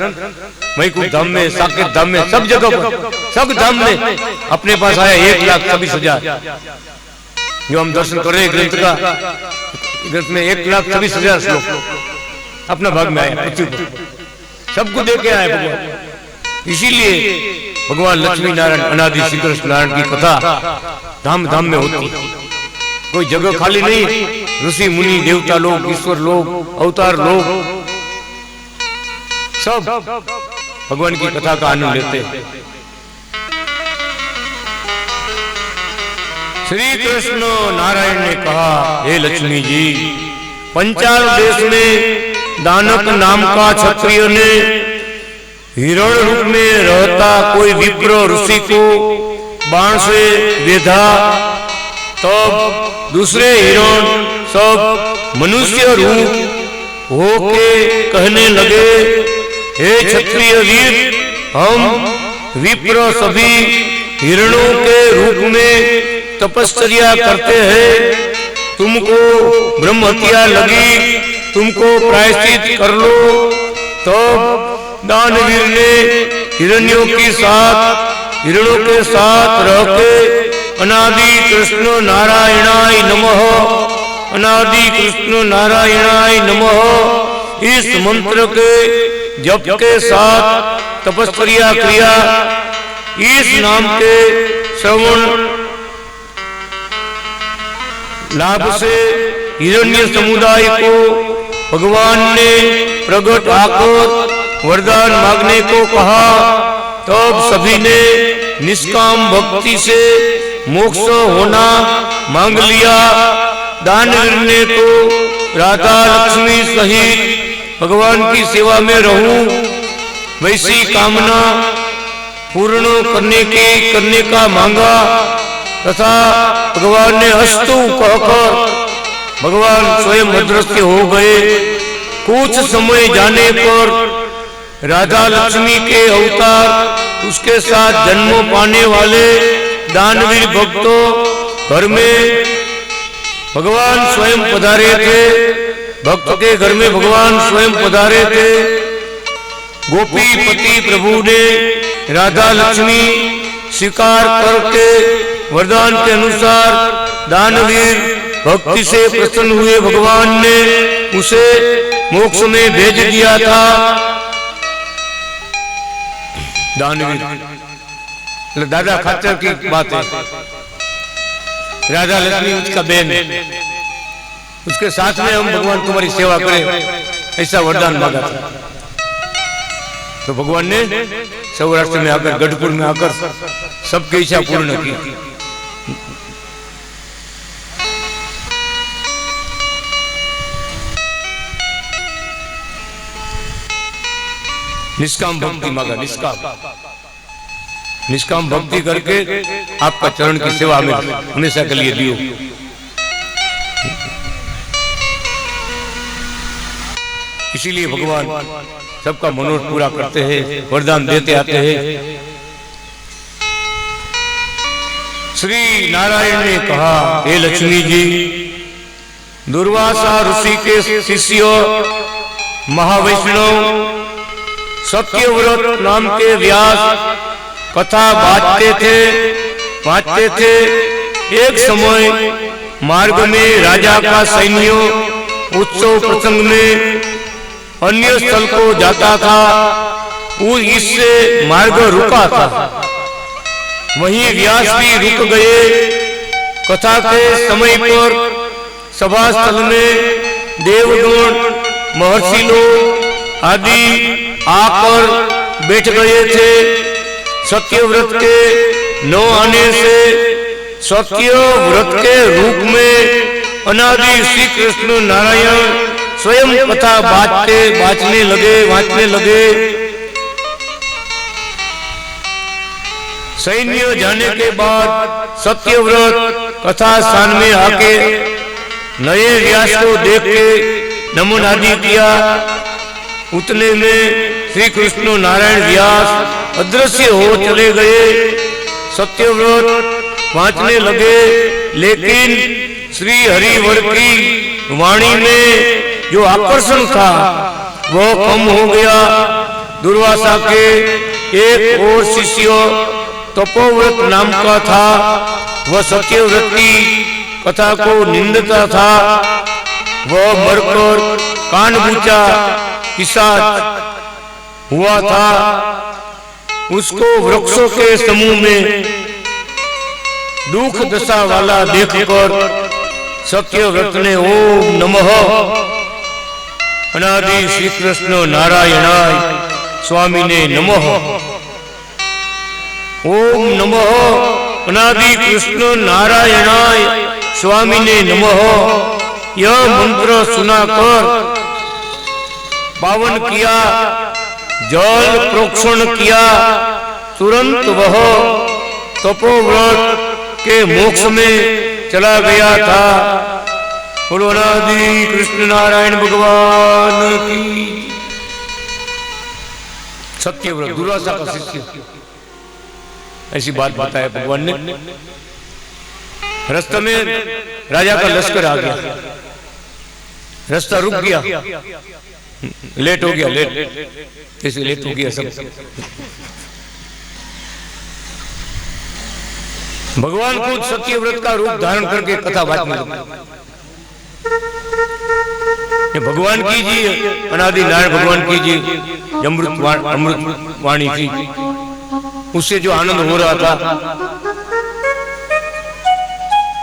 वैकुंठ धाम में, साकेत धाम में, सब जगह पर, सब धाम में अपने पास आया 1,26,000। जो हम दर्शन कर रहे हैं ग्रंथ का, ग्रंथ में 1,26,000 श्लोक अपना भाग में आया, पृथ्वी पर सबको दे के आए भगवान। इसीलिए भगवान लक्ष्मी नारायण अनादि श्री कृष्ण नारायण की कथा धाम धाम में होती है। कोई जगह खाली नहीं। ऋषि मुनि देवता लोग, ईश्वर लोग, अवतार लोग सब भगवान की कथा का आनंद लेते हैं। श्री कृष्ण नारायण ने कहा, हे लक्ष्मी जी, पंचाल देश में दानक नाम का क्षत्रिय ने हिरण रूप में रहता कोई विप्र ऋषि को बाण से बेधा। तब दूसरे हिरण सब मनुष्य रूप होके कहने लगे, हे क्षत्रिय वीर, हम विप्र सभी हिरणों के रूप में तपस्या करते हैं। तुमको ब्रह्म हत्या लगी, तुमको प्रायश्चित कर लो। तब दानवीर ने हिरणों के साथ रह के अनादि कृष्ण नारायणाय नमः, अनादि कृष्ण नारायणाय नमः इस मंत्र के जप के साथ तपस्या किया। इस नाम के श्रवण लाभ से हिरण्य समुदाय को भगवान ने प्रकट आकर वरदान मांगने को कहा। तब सभी ने निष्काम भक्ति से मोक्ष होना मांग लिया। दानवीर ने तो राधा लक्ष्मी सहित भगवान की सेवा में रहूं वैसी कामना पूर्ण करने का मांगा, तथा भगवान ने अस्तु कहकर भगवान स्वयं अदृश्य हो गए। कुछ समय जाने पर राधा लक्ष्मी के अवतार उसके साथ जन्म पाने वाले दानवीर भक्तों घर में भगवान स्वयं पधारे थे। भक्त के घर में भगवान स्वयं पधारे थे। गोपीपति प्रभु ने राधा लक्ष्मी स्वीकार करके वरदान के अनुसार दानवीर भक्ति से प्रसन्न हुए भगवान ने उसे मोक्ष में भेज दिया था। दानवीर दादा खाचर की बात है। राधा लक्ष्मी उसका बहन है, उसके साथ में हम भगवान तुम्हारी सेवा करें ऐसा वरदान मांगा था। तो भगवान ने सौराष्ट्र में आकर, गढ़पुर में आकर सबकी इच्छा पूर्ण की। निष्काम भक्ति मांगा, निष्काम भक्ति करके आपका चरण की सेवा में हमेशा के लिए दियो। इसीलिए भगवान सबका मनोरथ पूरा करते हैं, वरदान देते आते हैं। श्री नारायण ने कहा, हे लक्ष्मी जी, दुर्वासा ऋषि के शिष्य महावैष्णव सत्यव्रत नाम के व्यास कथा बांटते थे। एक समय मार्ग में राजा का सैन्य उत्सव प्रसंग में अन्य स्थल को जाता था। इससे मार्ग रुका था। वहीं व्यास भी रुक गए। कथा के समय पर सभा स्थल में देवगण, महर्षि लोग आदि आकर बैठ गए थे। सत्यव्रत के न आने से सत्यव्रत के रूप में अनादि श्री कृष्ण नारायण स्वयं कथा बांटने लगे। सैन्य जाने के बाद सत्यव्रत कथा स्थान में आके नए व्यास को देख के नमन आदि किया। उतने में श्री कृष्ण नारायण व्यास अदृश्य हो चले गए। सत्यव्रत बांटने लगे, लेकिन श्री हरिवर की वाणी में जो आकर्षण था वह कम हो गया। दुर्वासा के एक और शिष्य तपोव्रत नाम का था। वह सत्यव्रत की कथा को निंदता था। वह मरकर कान बूचा पिशाच हुआ था। उसको वृक्षों के समूह में दुख दशा वाला देखकर सत्य व्रत ने ओम नमः अनादि श्री कृष्ण नारायणाय स्वामी ने नमः ओम नमः अनादि कृष्ण नारायणाय स्वामी ने नमः। यह मंत्र सुनाकर पावन किया, जल प्रोक्षण किया, तुरंत वह तपोव्रत के मोक्ष में चला गया था। बोलो अनादि कृष्ण नारायण भगवान की। सत्यव्रत दुर्वासा का शिष्य, ऐसी बात बताया भगवान ने। रास्ते में राजा का लश्कर आ गया, रास्ता रुक गया, लेट हो गया, कैसे लेट हो गया सब। भगवान खुद सत्यव्रत का रूप धारण करके कथा बात में भगवान कीजिए, अनादि नारायण भगवान कीजिए, अमृत वाणी की, उससे जो आनंद हो रहा था।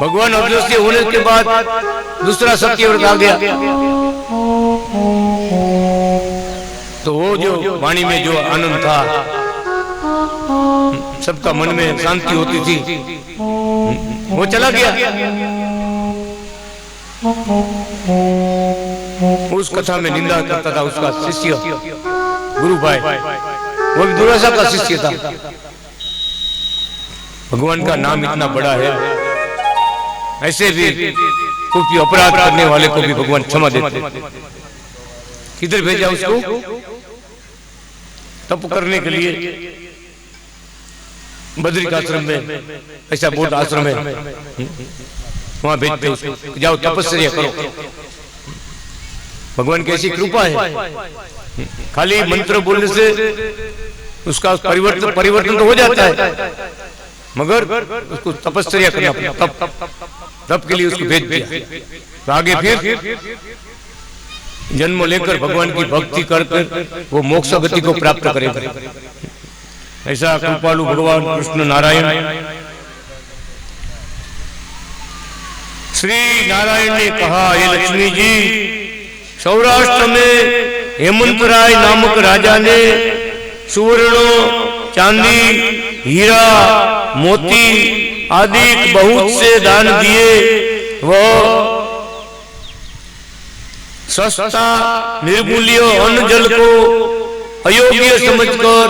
भगवान अदृश्य होने के बाद दूसरा सत्यव्रत आ गया, तो वो जो वाणी में जो आनंद था, सबका मन में शांति होती थी, वो चला गया। उस कथा में निंदा करता था उसका शिष्य गुरु भाई, वो भी दुर्वासा का शिष्य था। भगवान का नाम इतना बड़ा है, ऐसे भी कुछ अपराध करने वाले को भी भगवान क्षमा देते। किधर भेजा उसको? तप करने के लिए बद्रिक आश्रम में, ऐसा बोध आश्रम है, वहां भेजते उसको, जाओ तपस्या करो। भगवान की ऐसी कृपा है, खाली मंत्र बोलने से उसका परिवर्तन तो हो जाता है, मगर उसको तपस्या करना पड़ता, तप के लिए उसको भेज दिया। तो आगे फिर जन्म लेकर भगवान की भक्ति करकर वो मोक्ष गति को प्राप्त करेगा। ऐसा कृपालु भगवान कृष्ण नारायण। श्री नारायण ने कहा, ये लक्ष्मी जी, सौराष्ट्र में हेमंतराय नामक राजा ने सुवर्ण, चांदी, हीरा, मोती आदि बहुत से दान दिए। वह सस्ता निर्मूल्य अन्न जल को अयोग्य समझकर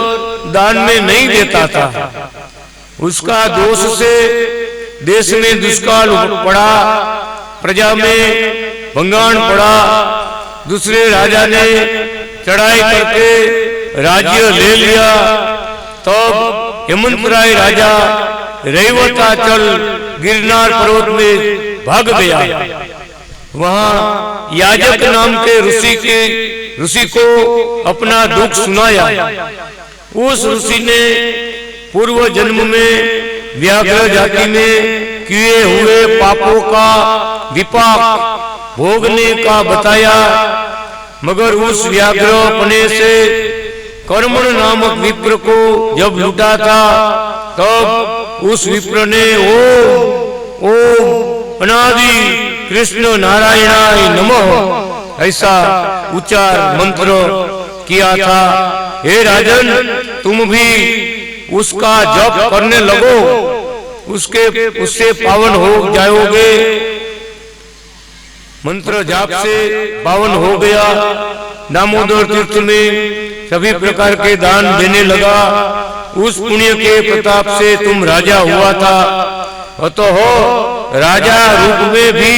दान में नहीं देता था। उसका दोष से देश में दुष्काल पड़ा, प्रजा में भंगाण पड़ा। दूसरे राजा ने चढ़ाई करके राज्य ले लिया। तब हेमंतराय राजा रैवताचल गिरनार पर्वत में भाग गया। वहां याजक नाम के ऋषि को अपना दुख सुनाया। उस ऋषि ने पूर्व जन्म में व्याघ्र जाति में किए हुए पापों का विपाक भोगने का बताया, मगर उस व्याघ्रपने से कर्मण नामक विप्र को जब लूटा था, तब उस विप्र ने ओम अनादि कृष्ण नारायणाय नमः ऐसा उच्चार मंत्र किया था। हे राजन, तुम भी उसका जप करने लगो, उससे पावन हो जाओगे। मंत्र जाप से पावन हो गया। दामोदर तीर्थ में सभी प्रकार के दान देने लगा। उस पुण्य के प्रताप से तुम राजा हुआ था। अतः राजा रूप में भी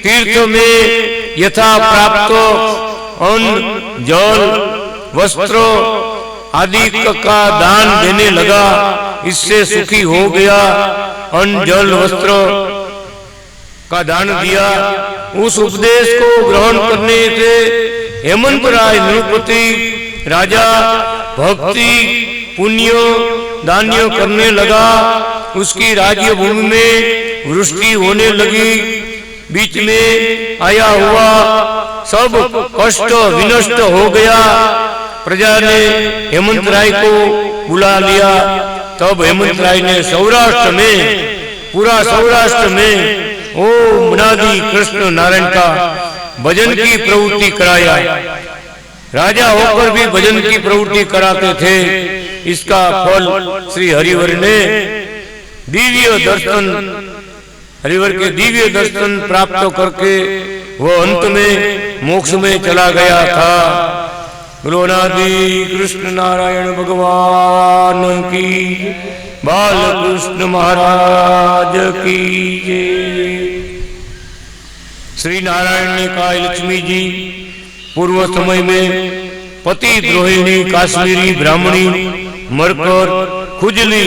तीर्थ में यथा प्राप्त अन्न, जल, वस्त्र आदि का दान देने लगा। इससे सुखी हो गया। अन्न, जल, वस्त्र का दान दिया। उस उपदेश को ग्रहण करने से हेमंतराय नृपति राजा भक्ति पुण्य दान्य करने लगा। उसकी राज्य भूमि में वृष्टि होने लगी। बीच में आया हुआ सब कष्ट विनष्ट हो गया। प्रजा ने हेमंतराय को बुला लिया। तब हेमंतराय ने सौराष्ट्र में, पूरा सौराष्ट्र में ओ मुनादी कृष्ण नारायण का भजन की प्रवृत्ति कराया। राजा होकर भी भजन की प्रवृत्ति कराते थे। इसका फल श्री हरिवर ने दिव्य दर्शन, हरिवर के दिव्य दर्शन प्राप्त करके वह अंत में मोक्ष में चला गया था। गुरुनादी कृष्ण नारायण भगवान की, बाल कृष्ण महाराज की जय। श्री नारायण ने कहा, लक्ष्मी जी, पूर्व समय में पति द्रोहिणी काश्मीरी ब्राह्मणी मरकर खुजली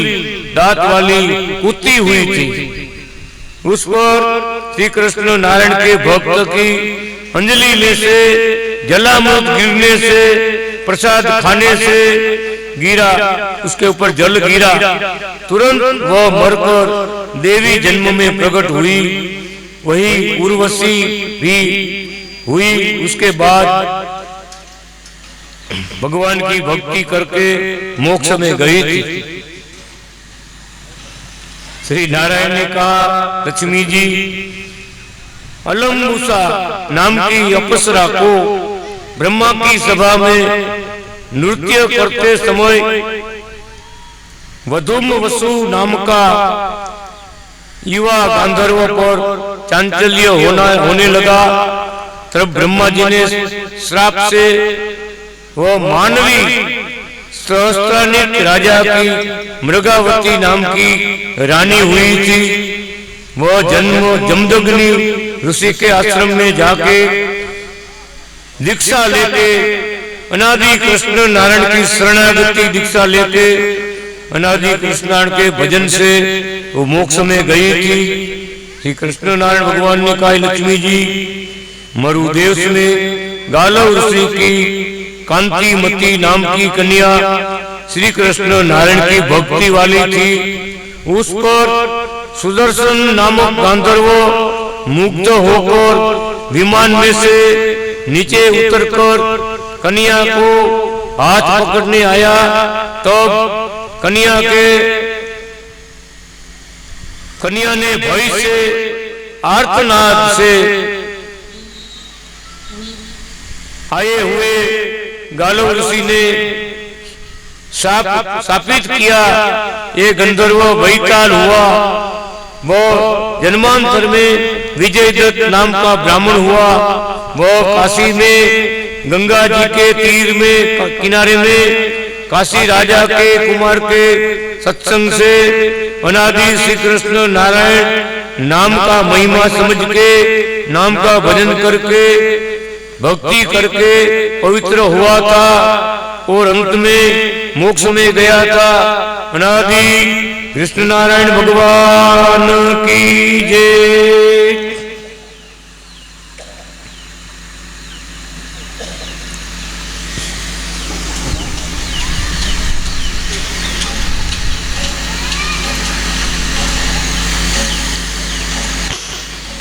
दांत वाली कुत्ती हुई थी। उस पर श्री कृष्ण नारायण के भक्त की अंजलि लेने से, जलामृत गिरने से, प्रसाद खाने से गिरा, उसके ऊपर जल गिरा, तुरंत वह मरकर देवी जन्म में प्रकट हुई। वही उर्वशी भी हुई। उसके बाद भगवान की भक्ति करके मोक्ष में गई थी। श्री नारायण ने कहा, लक्ष्मी जी, अलम्बुसा नाम की अप्सरा को ब्रह्मा की सभा में नृत्य करते समय वधुम वसु नाम का युवा गांधर्व पर चांचल्य होने लगा। तब ब्रह्मा जी ने श्राप से वह मानवी सहस्त्रानिक राजा की मृगावती नाम की रानी हुई थी। वह जन्म जमदग्नि ऋषि के आश्रम में जाके दीक्षा लेके अनादि कृष्ण नारायण की शरणागति दीक्षा लेके अनादि कृष्ण नारायण के भजन से वो मोक्ष में गई थी। श्री कृष्ण नारायण भगवान ने कहा, लक्ष्मी जी, मरुदेश में गालव ऋषि की कांतिमती नाम की कन्या श्री कृष्ण नारायण की भक्ति वाली थी। उस पर सुदर्शन नामक गांधर्व मुग्ध होकर विमान में से नीचे उतरकर कन्या को हाथ पकड़ने आया। तब कन्या ने भय से आर्तनाद से आए हुए गालव ऋषि ने शापित किया, ये गंधर्व बैताल हुआ। वो जन्मांतर में विजयदत्त नाम का ब्राह्मण हुआ। वो काशी में गंगा जी के तीर में किनारे में काशी राजा के कुमार के सत्संग से अनादि श्री कृष्ण नारायण नाम का महिमा समझ के नाम का भजन करके भक्ति करके पवित्र हुआ था और अंत में मोक्ष में गया था। अनादि कृष्ण नारायण भगवान की जय।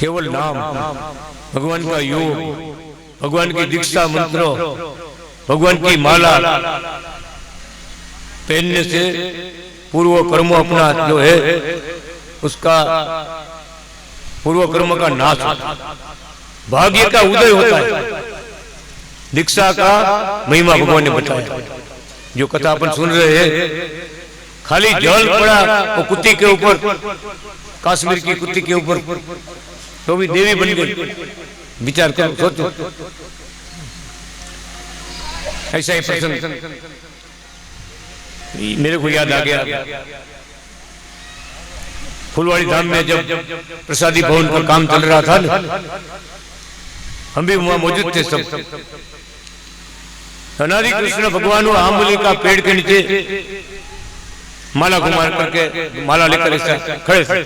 केवल नाम, भगवान का योग, भगवान की दीक्षा मंत्र, भगवान की माला पहनने से पूर्व कर्म अपना जो है उसका पूर्व कर्म का नाश होता है, भाग्य का उदय होता है। दीक्षा का महिमा भगवान ने बताया। जो कथा अपन सुन रहे हैं, खाली जल पड़ा वो कुत्ती के ऊपर, कश्मीर की कुत्ती के ऊपर, तो भी देवी बन गई। विचार करो, सोचो। ऐसा ही प्रसंग मेरे को याद आ गया। फुलवाड़ी धाम में जब प्रसादी भवन पर काम चल रहा था, हम भी वहां मौजूद थे सब। अनादि कृष्ण भगवान आंबली का पेड़ के नीचे माला घुमा करके, माला लेकर ऐसा खड़े थे,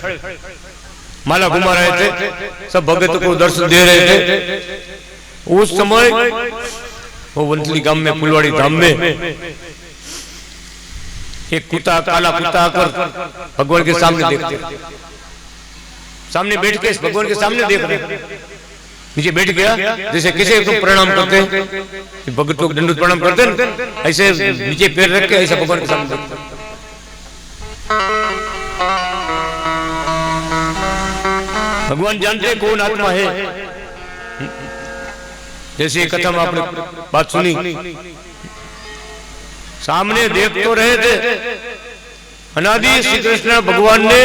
माला घुमा रहे थे, सब भगत को दर्शन दे रहे थे। उस समय वो वंतली गांव में, फुलवाड़ी धाम में, एक कुत्ता, काला कुत्ता आकर भगवान के सामने देखते, सामने बैठ के भगवान के सामने देख रहे, नीचे बैठ गया। जैसे किसी को प्रणाम करते हैं, भगत को दंडवत प्रणाम करते हैं, ऐसे नीचे पैर रख के ऐसा भगवान के सामने देखते। भगवान जानते कौन आत्मा है। जैसे ये कथा में आपने बात सुनी, सामने देख तो रहे थे, अनादि श्री कृष्ण भगवान ने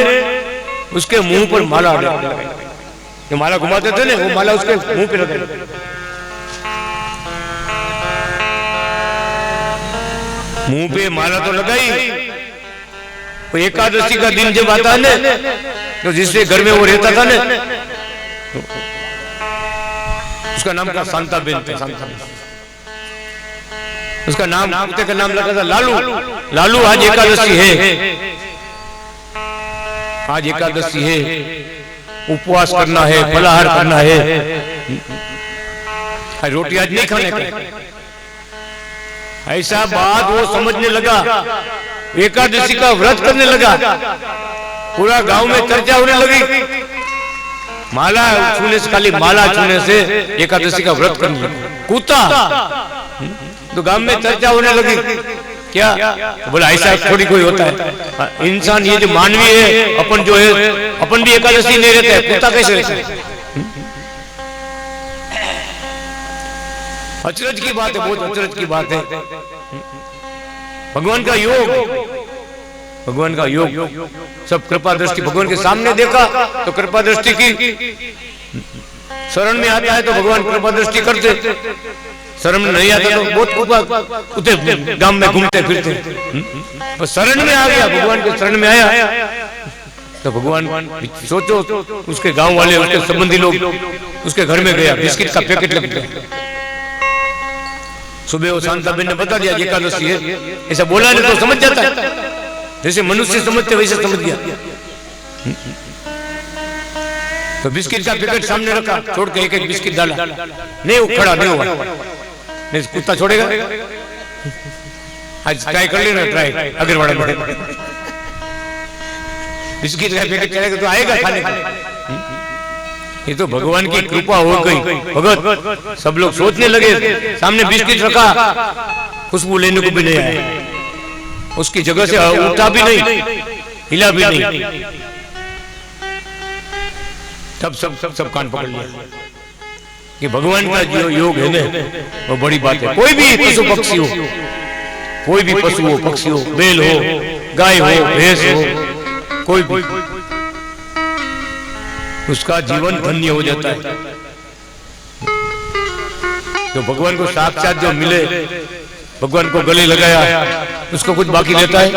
उसके मुंह पर माला लगाई। जो माला घुमाते थे ना, वो माला उसके मुंह पे लगाई। मुंह पे माला तो लगाई, तो एकादशी का दिन जब आता है ना, तो जिससे घर में वो रहता था ना, तो उसका नाम था शांताबेन था। उसका नाम, कुत्ते का नाम लगा था लालू। लालू, आज एकादशी है, आज एकादशी है, उपवास करना है, फलाहार करना है, रोटी आज नहीं खाने का। ऐसा बात वो समझने लगा, एकादशी का व्रत करने लगा, पूरा गांव में चर्चा होने लगी। माला छूने से, खाली माला छूने से एकादशी का व्रत करने लगा। कूता तो गांव में चर्चा होने लगी। क्या? तो बोला ऐसा थोड़ी कोई होता है, इंसान ये जो मानवी है, अपन जो है, अपन भी एकादशी नहीं रहता है, कुत्ता कैसे रहता है? अचरज की बात है, बहुत अचरज की बात है। भगवान का योग, भगवान का योग, सब कृपा दृष्टि भगवान के सामने देखा तो कृपा दृष्टि की, शरण में आता है तो भगवान कृपा दृष्टि करते, शरण में नहीं आता तो बहुत उते गांव में घूमते फिरते। तो शरण में आ गया, भगवान के शरण में आया तो भगवान, सोचो उसके गांव वाले, उसके संबंधी लोग उसके घर में गया, बिस्किट का पैकेट लग गया। सुबह वो शांताबेन ने बता दिया एकादशी है, ऐसा बोला नहीं तो समझ जाता है, जैसे मनुष्य समझते वैसे समझ गया। तो बिस्किट का पैकेट सामने रखा, छोड़ के एक एक बिस्किट डाला, नहीं वो खड़ा नहीं हुआ, नहीं कुत्ता छोड़ेगा? आज ट्राई कर लेना, ट्राई अगर बड़ा बिस्किट का पैकेट चलेगा तो आएगा खाने का। ये तो भगवान की कृपा हो गई। भगत सब लोग सोचने लगे, सामने बिस्किट रखा, खुशबू लेने को भी नहीं आया, उसकी जगह से उठा भी नहीं, हिला भी नहीं। तब सब कान पकड़ लिया कि भगवान का जो योग है ना, वो बड़ी बात है। कोई भी पशु पक्षी हो, कोई भी पशु हो, पक्षी हो, बैल हो, गाय हो, भैंस हो, कोई भी, उसका जीवन धन्य हो जाता है। तो भगवान को साक्षात जो मिले, भगवान को गले लगाया, उसको कुछ बाकी रहता है?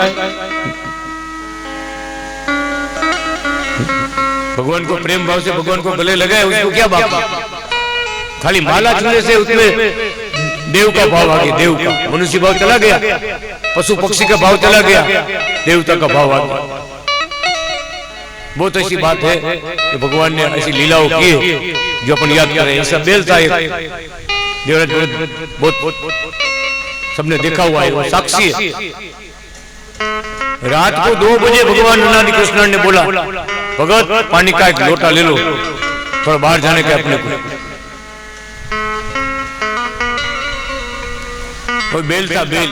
भगवान को प्रेम भाव से भगवान को गले लगाया, उसको क्या बाकी? खाली माला छूने से उसमें देव का भाव आ गया, देव का, मनुष्य भाव चला गया, पशु पक्षी का भाव चला गया, देवता का भाव आ गया। बहुत ऐसी बात है कि भगवान ने ऐसी लीलाओं की जो अपन याद करें। ऐसा बेल था बहुत सबने देखा हुआ है, वो साक्षी है। रात को 2 बजे भगवान अनादि कृष्ण ने बोला, भगत पानी का एक लोटा ले लो, थोड़ा बाहर जाने का अपने को। कोई बेल था, बेल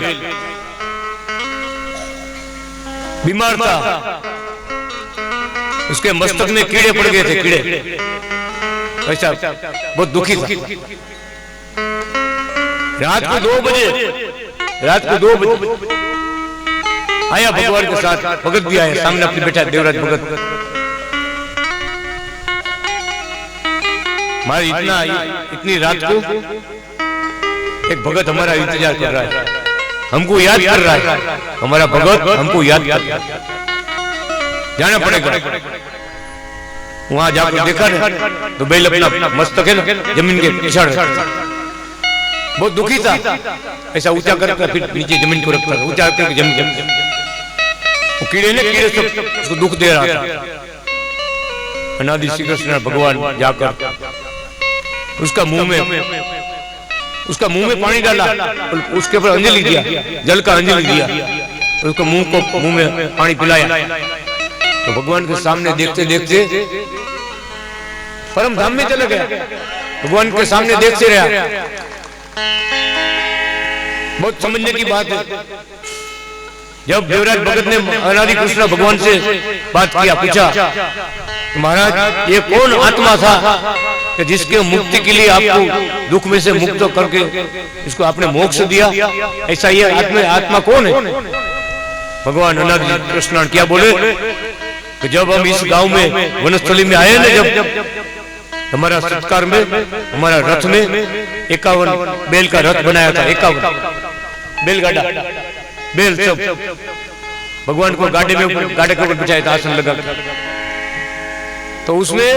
बीमार था, उसके मस्तक में कीड़े पड़ गए थे, कीड़े, ऐसा बहुत दुखी था। रात को 2 बजे आया भगवान के साथ, भगत भी आया, सामने अपने बैठा देवराज भगत। हमारी इतनी रात को एक भगत हमारा इंतजार कर रहा है, हमको याद कर रहा है, हमारा भगत हमको याद कर रहा है, जाना पड़ेगा। वहां जाकर देखा ना तो बैल अपना मस्तक है ना जमीन के पिछाड़, बहुत दुखी था, ऐसा ऊंचा करके फिर नीचे जमीन को रखता था, ऊंचा करके जमीन, वो कीड़े ने कीड़े सब उसको दुख दे रहा था। अनादि श्री कृष्ण भगवान जाकर उसका मुंह में पानी डाला, उसके ऊपर अंजलि दिया, जल का अंजलि दिया, उसको मुंह में पानी पिलाया। तो भगवान के सामने देखते देखते परम धाम में चला गया, भगवान के सामने देखते रहा। बहुत समझने की बात है। जब देवराज भगत ने अनादि कृष्ण भगवान से बात किया, पूछा महाराज ये कौन आत्मा था कि जिसके मुक्ति के लिए आपको दुख में से मुक्त करके इसको आपने मोक्ष दिया, ऐसा ये आत्मा कौन है? भगवान अनादि कृष्ण क्या बोले कि जब हम इस गांव में वनस्थली में आए ना, जब हमारा सत्कार में हमारा रथ में 51 बैल का रथ बनाया था, 51 बैलगाड़ा, बैल सब भगवान को गाड़ी के ऊपर बिठाया था, आसन लगा, तो उसमें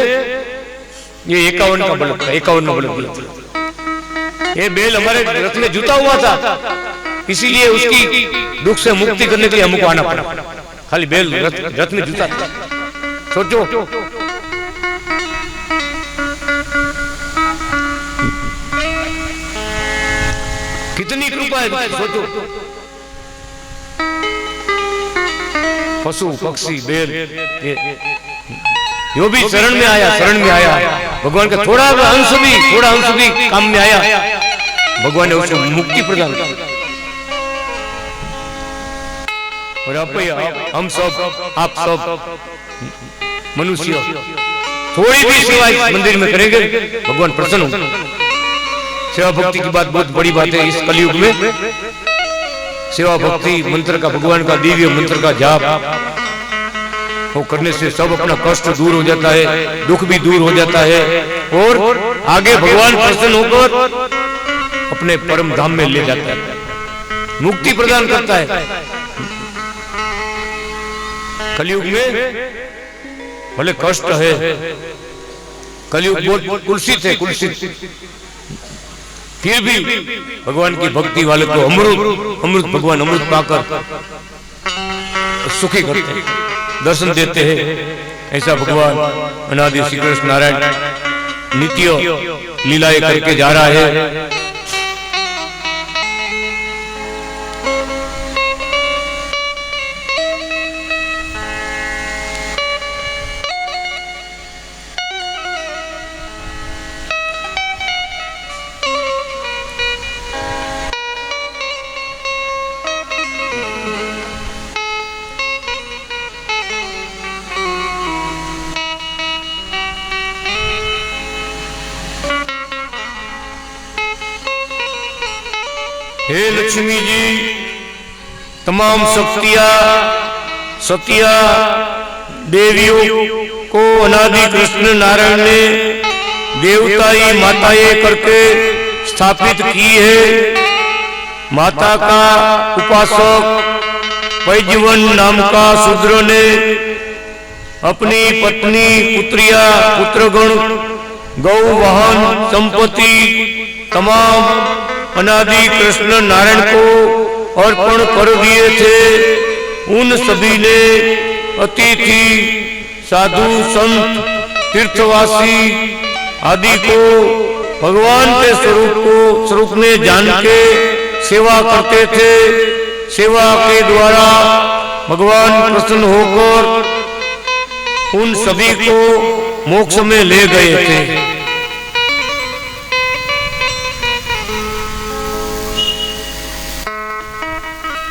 ये 51 का बलक था, 51 बलक दिया। ये बैल हमारे रथ में जुटा हुआ था, इसीलिए उसकी दुख से मुक्ति करने के लिए हमको आना पड़ा। खाली बैल रथ में जुटा था। सोचो कितनी कृपा है, सोचो। पशु पक्षी बैल यो भी शरण में आया, भगवान का थोड़ा अंश भी काम में आया, भगवान ने उसको मुक्ति प्रदान की। और हम सब, आप सब मनुष्य थोड़ी भी सेवा इस मंदिर में करेंगे, भगवान प्रसन्न होंगे। सेवा भक्ति की बात बहुत बड़ी बात है इस कलयुग में। सेवा भक्ति मंत्र का, भगवान का दिव्य मंत्र का जाप वो करने से सब अपना कष्ट दूर हो जाता है, दुख भी दूर हो जाता है, और आगे भगवान प्रसन्न होकर अपने परम धाम में ले जाता है, मुक्ति प्रदान करता है। कलयुग में भले कष्ट है, कलयुग बहुत कुलसित है, फिर भी भगवान की भक्ति वाले को अमृत भगवान अमृत पाकर सुखी करते हैं, दर्शन देते हैं। ऐसा भगवान अनादि श्री कृष्ण नारायण नित्य लीलाएं करके जा रहा है। हे लक्ष्मी जी, तमाम सतिया देवियों को अनादि कृष्ण नारायण ने देवताई माताएं करके स्थापित की है। माता का उपासक पैजवन नाम का शूद्र ने अपनी पत्नी, पुत्रिया, पुत्रगण, गौ, वाहन, संपत्ति तमाम अनादि कृष्ण नारायण को अर्पण कर दिए थे। उन सभी ने अतिथि, साधु, संत, तीर्थवासी आदि को भगवान के स्वरूप में जान के सेवा करते थे। सेवा के द्वारा भगवान प्रसन्न होकर उन सभी को मोक्ष में ले गए थे।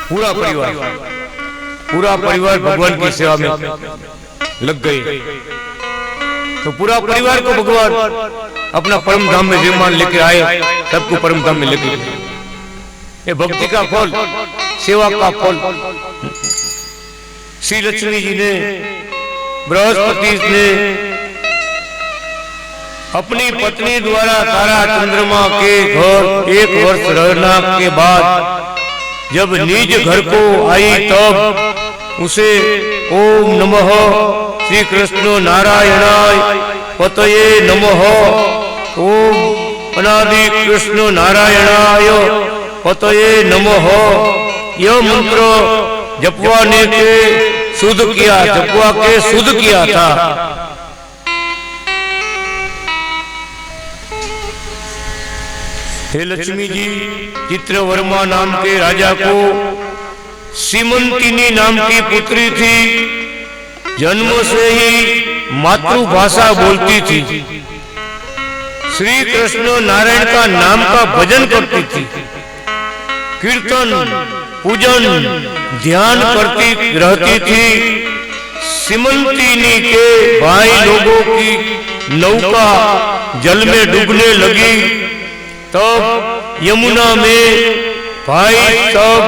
पूरा परिवार भगवान की सेवा में लग गए, तो पूरा परिवार को भगवान अपना परम धाम में विमान लेकर आए, सबको परम धाम में लेकर गए। ये भक्ति का फल, सेवा का फल। श्री लक्ष्मी जी ने, बृहस्पति ने अपनी पत्नी द्वारा तारा चंद्रमा के घर 1 वर्ष रहना के बाद जब निज घर को आई, तब उसे ओम नमः श्री कृष्ण नारायणाय पतये नमः, ओम अनादि कृष्ण नारायणाय पतये नमः यह मंत्र जपवा के शुद्ध किया था। हे लक्ष्मी जी, चित्रवर्मा नाम के राजा को सीमंतिनी नाम की पुत्री थी। जन्म से ही मातृभाषा बोलती थी। श्री कृष्ण नारायण का नाम का भजन करती थी। कीर्तन पूजन ध्यान करती रहती थी। सीमंतिनी के भाई लोगों की नौका जल में डूबने लगी, तब यमुना में भाई सब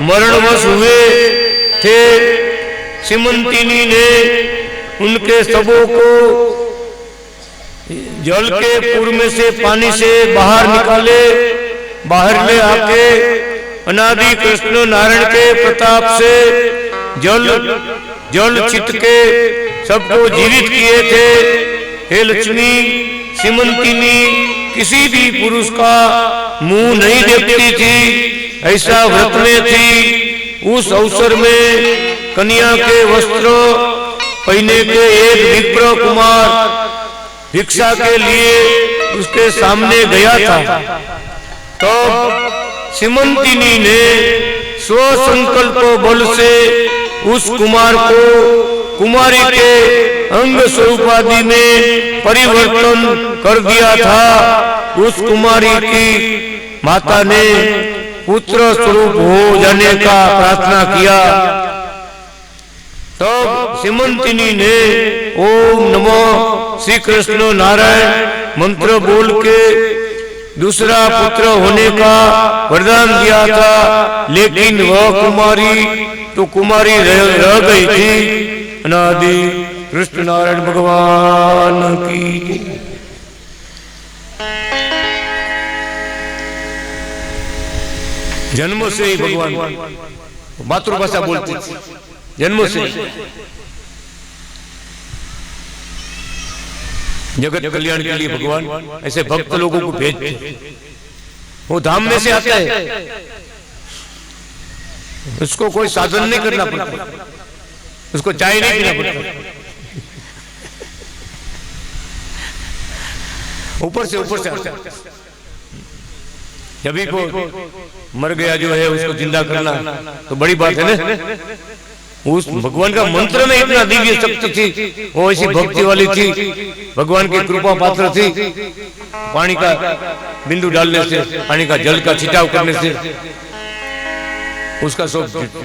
मरणवश हुए थे। सीमंतिनी ने उनके शवों को जल के पूर्व में से पानी से बाहर ले आके अनादि कृष्ण नारायण के प्रताप से जल छिट के सबको जीवित किए थे। हे लक्ष्मी, सीमंतिनी किसी भी पुरुष का मुंह नहीं देखती थी, ऐसा व्रत में थी। उस अवसर में कन्या के वस्त्र पहने के एक विप्र कुमार भिक्षा के लिए उसके सामने गया था। तो सीमंतिनी ने स्वसंकल्प बल से उस कुमार को कुमारी के अंग स्वरूपादि में परिवर्तन कर दिया था। उस कुमारी की माता ने पुत्र स्वरूप हो जाने का प्रार्थना किया। तब सीमंतिनी ने ओम नमो श्री कृष्ण नारायण मंत्र बोल के दूसरा पुत्र होने का वरदान दिया था, लेकिन वह कुमारी रह गई थी। अनादि कृष्ण नारायण भगवान की। जन्म से ही भगवान मातृभाषा बोलती थी, जन्म से। जगत कल्याण के लिए भगवान ऐसे भक्त लोगों को भेजते। वो धाम में से आता है, उसको कोई साधन नहीं करना पड़ता, उसको चाय नहीं पीना पड़ता, ऊपर से आता है। जब भी को मर गया जो है उसको जिंदा करना तो बड़ी बात है ना। उस भगवान का मंत्र में इतना दिव्य शक्ति थी, वो ऐसी भक्ति वाली थी, भगवान की कृपा पात्र थी। पानी का बिंदु डालने से, पानी का जल का छिटाव करने से उसका सब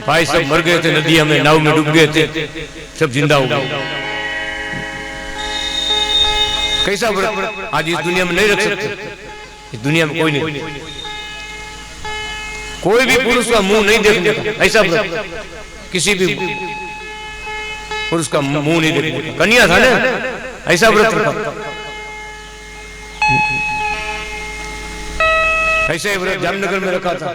भाई सब मर गए थे, नदिया में नाव में डूब गए थे, सब जिंदा हो गए। कैसा व्रत आज इस दुनिया में नहीं रख सकते, इस दुनिया में कोई नहीं, कोई भी पुरुष का मुंह नहीं देखने का, ऐसा व्रत किसी भी पुरुष का मुंह नहीं देखने का। कन्या था ना, ऐसा व्रत रखा। ऐसे व्रत जामनगर में रखा था।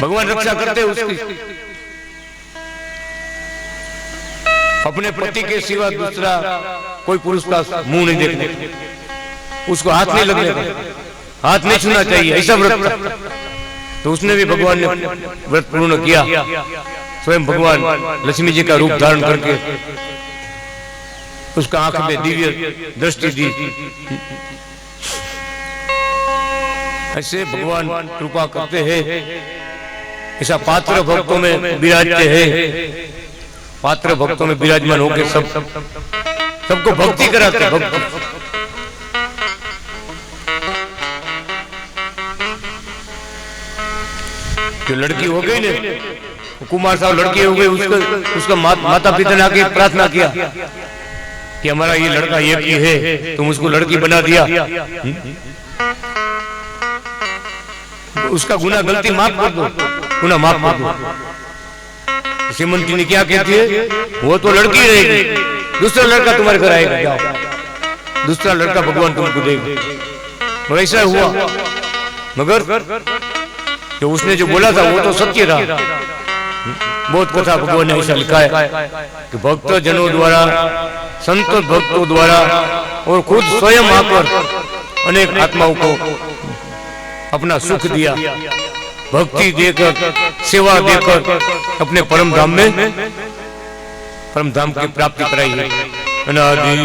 भगवान रक्षा करते उसकी, अपने पति के सिवा दूसरा कोई पुरुष का मुंह नहीं देखने, उसको हाथ नहीं लगने का, हाथ नहीं छूना चाहिए, ऐसा व्रत। तो उसने भी भगवान ने व्रत पूर्ण किया। स्वयं भगवान लक्ष्मी जी का रूप धारण करके उसका आंख में दिव्य दृष्टि दी। ऐसे भगवान कृपा करते हैं, ऐसा पात्र भक्तों में विराजते हैं। पात्र भक्तों में विराजमान होकर सबको भक्ति कराते हैं। जो लड़की हो गई ने, कुमार साहब लड़की हो गई, उसका माता पिता ने आके प्रार्थना किया कि हमारा ये लड़का एक ही है, तुम उसको लड़की बना दिया, उसका गुनाह गलती माफ कर दो, गुनाह माफ कर दो। सीमंतिनी क्या कहती है, वो तो लड़की रहेगी, दूसरा लड़का तुम्हारे घर आएगा, जाओ दूसरा लड़का भगवान तुमको देगा। ऐसा हुआ, मगर जो उसने जो बोला था वो तो सत्य रहा। बहुत कथा भगवान ने ऐसा लिखा है कि भक्त जनों द्वारा, संत भक्तों द्वारा और खुद स्वयं आकर अनेक आत्माओं को अपना सुख दिया, भक्ति देकर, सेवा देकर अपने परम धाम की प्राप्ति कराई है। अनादि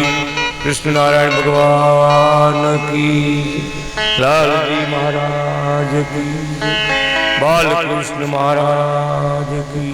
कृष्ण नारायण भगवान की, लाल जी महाराज की, बाल कृष्ण महाराज की।